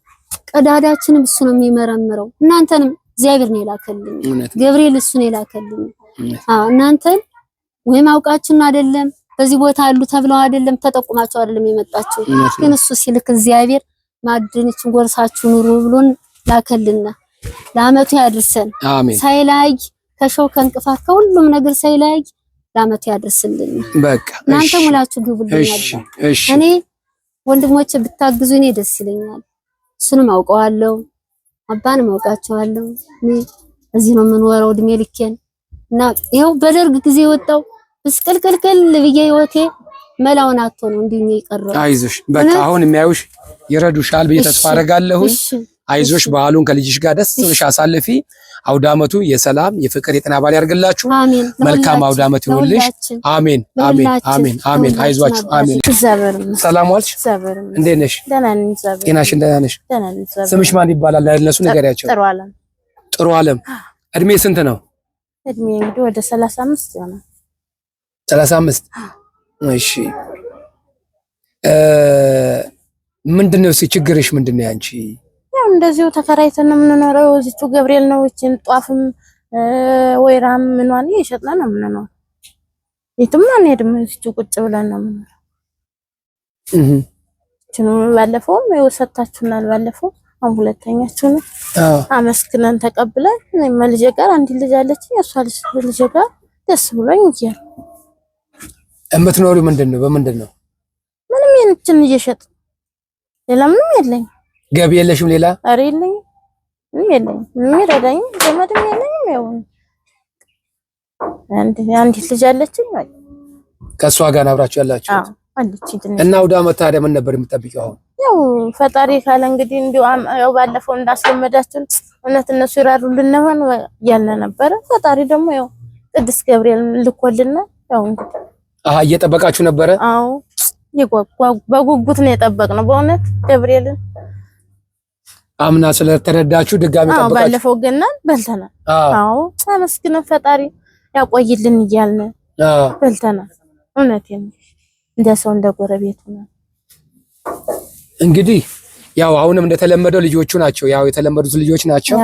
ቀዳዳችንም እሱ ነው የሚመረምረው። እናንተንም እግዚአብሔር ነው የላከልኝ። ገብርኤል እሱ ነው የላከልኝ። እናንተን ወይም አውቃችሁን አይደለም በዚህ ቦታ አሉ ተብለው አይደለም ተጠቁማችሁ አይደለም የመጣችሁ። ግን እሱ ሲልክ እግዚአብሔር ማድንችን ጎርሳችሁ ኑሩ ብሎን ላከልና ለአመቱ ያድርሰን። ሳይላይ ከሾህ ከእንቅፋት ከሁሉም ነገር ሳይላይ ለአመቱ ያድርስልን። በቃ እናንተ ሙላችሁ ግቡልኝ። እኔ ወንድሞቼ ብታግዙ እኔ ደስ ይለኛል። እሱንም አውቀዋለሁ አባንም አውቃቸዋለሁ። እኔ እዚህ ነው የምንወራው እድሜ ልኬን እና ይኸው በደርግ ጊዜ ወጣው ብስቅልቅልቅል ብዬ ህይወቴ መላውን አጥቶ ነው እንዲህ ይቀርብ። አይዞሽ በቃ አሁን የሚያዩሽ ይረዱሻል ብዬ ተስፋ አደርጋለሁ። አይዞሽ በዓሉን ከልጅሽ ጋር ደስ ብለሽ አሳልፊ። አውዳመቱ የሰላም የፍቅር የጤና በዓል ያርግላችሁ። መልካም አውዳመት ይሁንልሽ። አሜን አሜን አሜን አሜን። አይዟችሁ። አሜን። ሰላም ዋልሽ? እንዴት ነሽ? ጤናሽን ደህና ነሽ? ስምሽ ማን ይባላል? ለእነሱ ንገሪያቸው። ጥሩ ዓለም። እድሜ ስንት ነው? እድሜ እንግዲህ ወደ 35 ይሆናል። 35 እሺ። ምንድነው ችግርሽ? ምንድነው ያንቺ? ያው እንደዚሁ ተከራይተን ነው የምንኖረው። እዚሁ ገብርኤል ነው። እቺን ጧፍም ወይራም ምንዋን እየሸጥን ነው የምንኖረው። የትም አንሄድም። እዚሁ ቁጭ ብለን ነው የምንኖረው። እቺን ባለፈውም ሰጣችሁናል። ባለፈው አሁን ሁለተኛችሁ ነው። አመስግነን ተቀብለን እኔም ልጄ ጋር አንድ ልጅ አለች። እሷ ልጅ ጋር ደስ ብሎኝ ይያል የምትኖሪው ምንድነው? በምንድነው? ምንም የንችን እየሸጥ ሌላ ምንም የለኝ። ገቢ የለሽም ሌላ? ኧረ የለኝም፣ ምንም የለኝም። የሚረዳኝ ዘመድም የለኝም። ያው አንዲት ልጅ አለችኝ። ከሷ ጋር አብራችሁ ያላችሁ? አዎ አለችኝ። እና አውደ ዓመት ታዲያ ምን ነበር የምትጠብቂው አሁን? ያው ፈጣሪ ካለ እንግዲህ እንዲሁ ያው ባለፈው እንዳስለመዳችን እውነት እነሱ ይራሩልን ነው ያለ ነበር። ፈጣሪ ደግሞ ያው ቅዱስ ገብርኤል ልኮልና ያው እንግዲህ እየጠበቃችሁ ነበረ? አዎ በጉጉት ነው የጠበቅነው በእውነት ገብርኤልን። አምና ስለተረዳችሁ ድጋሚ ጠበቃችሁ? ባለፈው ገና በልተናል። አዎ አመስግነን ፈጣሪ ያቆይልን እያልን በልተናል። እውነቴን ነው እንደ ሰው እንደ ጎረቤት ነው። እንግዲህ ያው አሁንም እንደተለመደው ልጆቹ ናቸው፣ ያው የተለመዱት ልጆች ናቸው።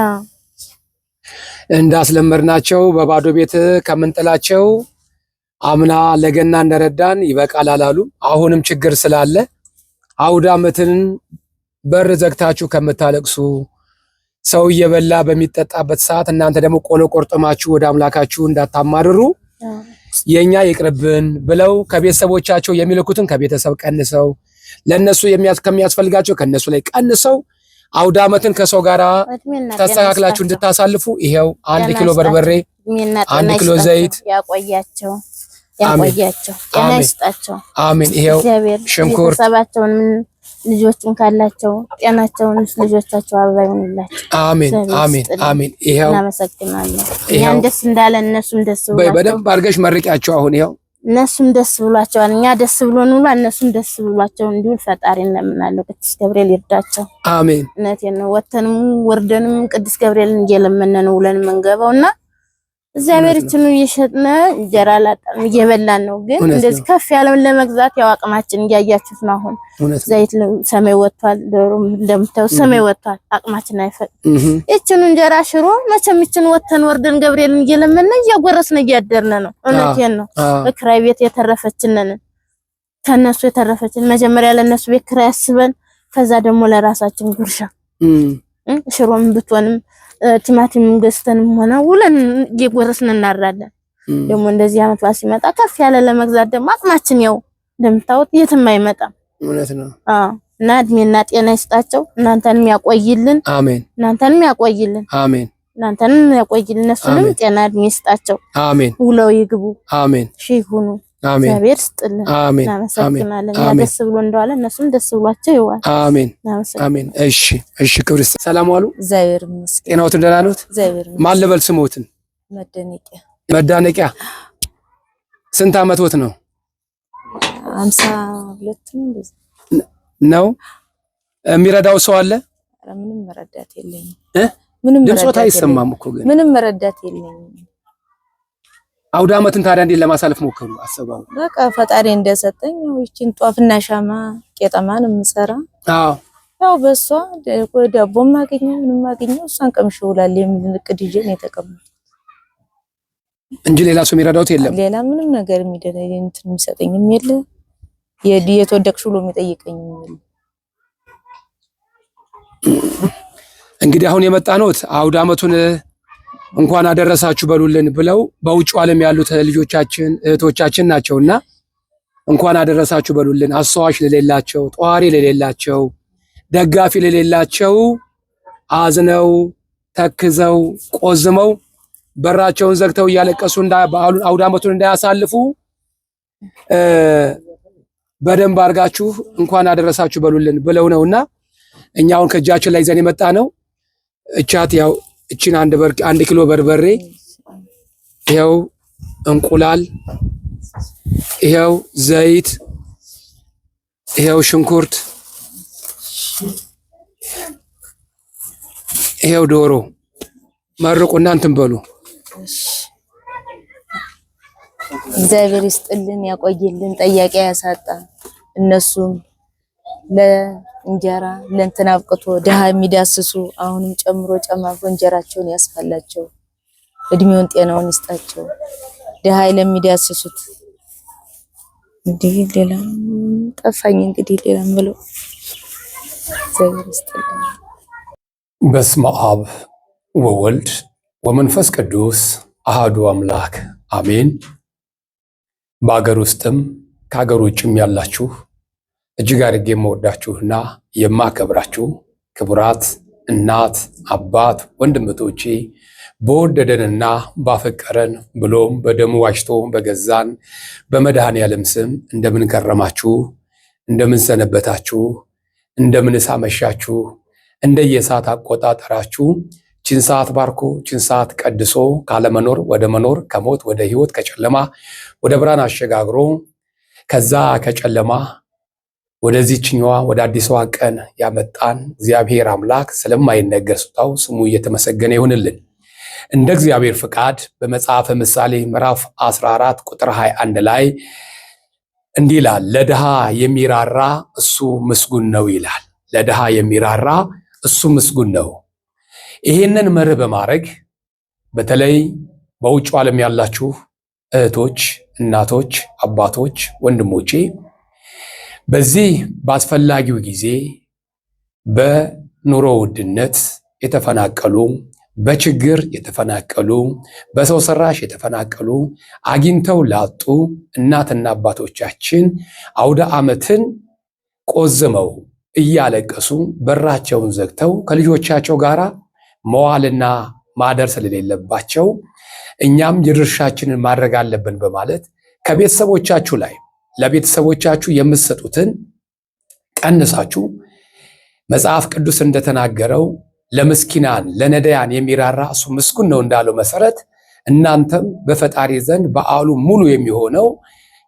እንዳስለመድናቸው በባዶ ቤት ከምንጥላቸው አምና ለገና እንደረዳን ይበቃል አላሉ። አሁንም ችግር ስላለ አውደ ዓመትን በር ዘግታችሁ ከምታለቅሱ ሰው እየበላ በሚጠጣበት ሰዓት እናንተ ደግሞ ቆሎ ቆርጥማችሁ ወደ አምላካችሁ እንዳታማርሩ የኛ ይቅርብን ብለው ከቤተሰቦቻቸው የሚልኩትን ከቤተሰብ ቀንሰው ለነሱ ከሚያስፈልጋቸው ከነሱ ላይ ቀንሰው አውደ ዓመትን ከሰው ጋር ተስተካክላችሁ እንድታሳልፉ ይሄው 1 ኪሎ በርበሬ 1 ኪሎ ዘይት ያቆያቸው ጤና ይስጣቸው። አሜን። ይሄው ሽንኩርት ቤተሰባቸውን ልጆችን ካላቸው ጤናቸውን ልጆቻቸው አበባ ይሁንላቸው። አሜን አሜን አሜን። ይሄው እናመሰግናለን። እኛም ደስ እንዳለ እነሱም ደስ ብሏቸው በደንብ አድርገሽ መርቂያቸው። አሁን ይሄው እነሱም ደስ ብሏቸዋል፣ እኛ ደስ ብሎን ውላ እነሱም ደስ ብሏቸው እንዲሁ ፈጣሪ እንለምናለን። ቅዱስ ገብርኤል ይርዳቸው። አሜን። እውነቴን ነው። ወተንም ወርደንም ቅዱስ ገብርኤልን እየለመነን ነው ውለን መንገባውና እግዚአብሔር ይችኑ እየሸጥነ እንጀራ ላጣን እየበላን ነው። ግን እንደዚህ ከፍ ያለውን ለመግዛት ያው አቅማችን እያያችሁት ነው። አሁን ዘይት ሰማይ ወጥቷል፣ ዶሮ እንደምታዩ ሰማይ ወጥቷል። አቅማችን አይፈቅድም። ይችኑ እንጀራ ሽሮ መቼም ይችኑ ወተን ወርደን ገብርኤልን እየለመነን እያጎረስን እያደርን ነው። እውነቴን ነው። በክራይ ቤት የተረፈችንን ከነሱ የተረፈችን መጀመሪያ ለነሱ ቤት ክራይ አስበን ከዛ ደግሞ ለራሳችን ጉርሻ ሽሮም ብትሆንም ቲማቲም ገዝተንም ሆነ ውለን እየጎረስን እናራለን። ደግሞ እንደዚህ አመት በዓል ሲመጣ ከፍ ያለ ለመግዛት ደግሞ አቅማችን ያው እንደምታውቁት የትም አይመጣም። እውነት ነው። እና እድሜና ጤና ይስጣቸው። እናንተንም ያቆይልን። አሜን። እናንተንም ያቆይልን። አሜን። እናንተንም ያቆይልን። እነሱንም ጤና እድሜ ይስጣቸው። አሜን። ውለው ይግቡ። አሜን። ሺህ ይሁኑ። እግዚአብሔር ይስጥልን። አሜን። እናመሰግናለን። ደስ ብሎ እንደዋለ እነሱም ደስ ብሏቸው ይዋል። አሜን አሜን። እሺ እሺ። ክብር ይስጥ። ሰላም ዋሉ። እግዚአብሔር ይመስገን። ጤናዎትን ደህና ነዎት? እግዚአብሔር ይመስገን። ማን ልበል ስሞትን? መዳነቂያ። ስንት አመትዎት ነው? 52 ነው። የሚረዳው ሰው አለ? ምንም መረዳት የለኝም። ምንም ድምጾት አይሰማም እኮ ግን ምንም መረዳት የለኝም። አውደ ዓመትን ታዲያ እንዴት ለማሳለፍ ሞከሩ? አሰባው በቃ ፈጣሪ እንደሰጠኝ ይችን ጧፍና ሻማ ቄጠማን የምሰራ ያው በሷ ዳቦ ማገኘው ምንም ማገኘው እሷን ቀምሼ ውላል የሚል እቅድ ይዤ ነው የተቀመጥኩት እንጂ ሌላ ሰው የሚረዳውት የለም። ሌላ ምንም ነገር የሚደረግ እንትን የሚሰጠኝም የለ የተወደቅሽ ብሎ የሚጠይቀኝ የለ። እንግዲህ አሁን የመጣ ነው አውደ ዓመቱን እንኳን አደረሳችሁ በሉልን ብለው በውጭ ዓለም ያሉት ልጆቻችን እህቶቻችን ናቸውና እንኳን አደረሳችሁ በሉልን። አስተዋሽ ለሌላቸው፣ ጧሪ ለሌላቸው፣ ደጋፊ ለሌላቸው አዝነው ተክዘው ቆዝመው በራቸውን ዘግተው እያለቀሱ በዓሉን አውደ ዓመቱን እንዳያሳልፉ በደንብ አድርጋችሁ እንኳን አደረሳችሁ በሉልን ብለው ነውና እኛውን ከእጃችን ላይ ይዘን የመጣ ነው። እቻት ያው እቺን 1 ኪሎ በርበሬ፣ ይሄው እንቁላል፣ ይሄው ዘይት፣ ይሄው ሽንኩርት፣ ይሄው ዶሮ መርቁና እንትን በሉ። እግዚአብሔር ይስጥልን፣ ያቆይልን፣ ጠያቂ ያሳጣ። እነሱም ለእንጀራ ለእንትን አብቅቶ ድሃ የሚዳስሱ አሁንም ጨምሮ ጨማምሮ እንጀራቸውን ያስፋላቸው፣ እድሜውን ጤናውን ይስጣቸው። ድሃ ለሚዳስሱት እንግዲህ ሌላ ጠፋኝ። እንግዲህ ሌላ ምለው እግዚአብሔር ይስጥልን። በስመ አብ ወወልድ ወመንፈስ ቅዱስ አሃዱ አምላክ አሜን። በአገር ውስጥም ከሀገር ውጭም ያላችሁ እጅግ አድርጌ የምወዳችሁና የማከብራችሁ ክቡራት እናት አባት ወንድምቶቼ በወደደንና ባፈቀረን ብሎም በደሙ ዋጅቶ በገዛን በመድኃኔዓለም ስም እንደምን ከረማችሁ፣ እንደምን ሰነበታችሁ፣ እንደምን ሳመሻችሁ፣ እንደየሰዓት አቆጣጠራችሁ ችን ሰዓት ባርኮ ችን ሰዓት ቀድሶ ካለመኖር ወደ መኖር ከሞት ወደ ሕይወት ከጨለማ ወደ ብርሃን አሸጋግሮ ከዛ ከጨለማ ወደዚህኛዋ ወደ አዲሷ ቀን ያመጣን እግዚአብሔር አምላክ ስለማይነገር ስጦታው ስሙ እየተመሰገነ ይሁንልን። እንደ እግዚአብሔር ፍቃድ በመጽሐፈ ምሳሌ ምዕራፍ 14 ቁጥር 21 ላይ እንዲህ ይላል፣ ለድሃ የሚራራ እሱ ምስጉን ነው ይላል። ለድሃ የሚራራ እሱ ምስጉን ነው። ይህንን መርህ በማድረግ በተለይ በውጭ ዓለም ያላችሁ እህቶች፣ እናቶች፣ አባቶች፣ ወንድሞቼ በዚህ በአስፈላጊው ጊዜ በኑሮ ውድነት የተፈናቀሉ፣ በችግር የተፈናቀሉ፣ በሰው ሰራሽ የተፈናቀሉ፣ አግኝተው ላጡ እናትና አባቶቻችን አውደ ዓመትን ቆዝመው እያለቀሱ በራቸውን ዘግተው ከልጆቻቸው ጋር መዋልና ማደር ስለሌለባቸው እኛም የድርሻችንን ማድረግ አለብን በማለት ከቤተሰቦቻችሁ ላይ ለቤተሰቦቻችሁ የምትሰጡትን ቀንሳችሁ መጽሐፍ ቅዱስ እንደተናገረው ለምስኪናን ለነዳያን የሚራራ እሱ ምስጉን ነው እንዳለው መሰረት እናንተም በፈጣሪ ዘንድ በዓሉ ሙሉ የሚሆነው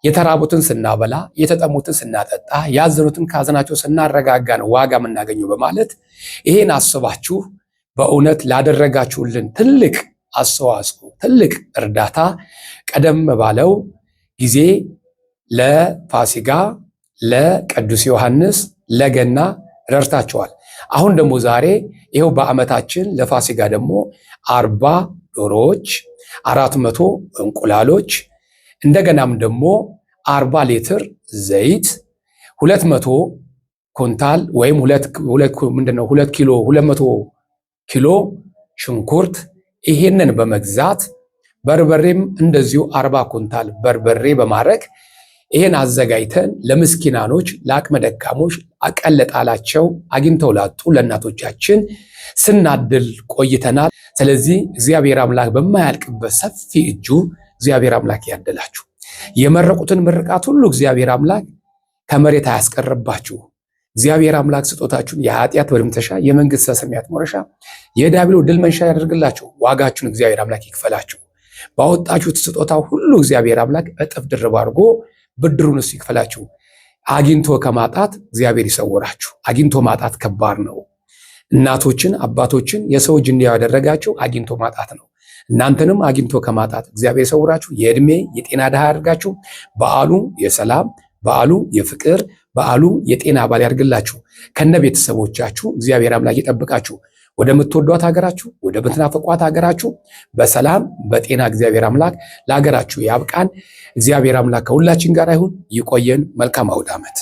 የተራቡትን ስናበላ፣ የተጠሙትን ስናጠጣ፣ ያዘኑትን ካዘናቸው ስናረጋጋ ነው ዋጋ የምናገኘው በማለት ይሄን አስባችሁ በእውነት ላደረጋችሁልን ትልቅ አስተዋጽኦ ትልቅ እርዳታ ቀደም ባለው ጊዜ ለፋሲጋ፣ ለቅዱስ ዮሐንስ፣ ለገና ረድታችኋል። አሁን ደግሞ ዛሬ ይኸው በዓመታችን ለፋሲጋ ደግሞ 40 ዶሮዎች፣ 400 እንቁላሎች እንደገናም ደግሞ 40 ሊትር ዘይት 200 ኩንታል ወይም 200 ኪሎ ሽንኩርት ይሄንን በመግዛት በርበሬም እንደዚሁ 40 ኩንታል በርበሬ በማድረግ ይሄን አዘጋጅተን ለምስኪናኖች፣ ለአቅመ ደካሞች፣ አቀል ለጣላቸው፣ አግኝተው ላጡ ለእናቶቻችን ስናድል ቆይተናል። ስለዚህ እግዚአብሔር አምላክ በማያልቅበት ሰፊ እጁ እግዚአብሔር አምላክ ያደላችሁ። የመረቁትን ምርቃት ሁሉ እግዚአብሔር አምላክ ከመሬት አያስቀርባችሁ። እግዚአብሔር አምላክ ስጦታችሁን የኃጢአት ወድምተሻ የመንግሥተ ሰማያት መውረሻ የዲያብሎስ ድል መንሻ ያደርግላችሁ። ዋጋችሁን እግዚአብሔር አምላክ ይክፈላችሁ። ባወጣችሁት ስጦታ ሁሉ እግዚአብሔር አምላክ እጥፍ ድርብ አድርጎ ብድሩን እሱ ይክፈላችሁ። አግኝቶ ከማጣት እግዚአብሔር ይሰውራችሁ። አግኝቶ ማጣት ከባድ ነው። እናቶችን አባቶችን የሰው እጅ እንዲያው ያደረጋቸው አግኝቶ ማጣት ነው። እናንተንም አግኝቶ ከማጣት እግዚአብሔር ይሰውራችሁ። የዕድሜ የጤና ድሃ ያድርጋችሁ። በዓሉ የሰላም በዓሉ የፍቅር በዓሉ የጤና በዓል ያድርግላችሁ። ከነ ቤተሰቦቻችሁ እግዚአብሔር አምላክ ይጠብቃችሁ። ወደምትወዷት ሀገራችሁ ወደምትናፍቋት ሀገራችሁ በሰላም በጤና እግዚአብሔር አምላክ ለሀገራችሁ ያብቃን። እግዚአብሔር አምላክ ከሁላችን ጋር ይሁን። ይቆየን። መልካም አውደ ዓመት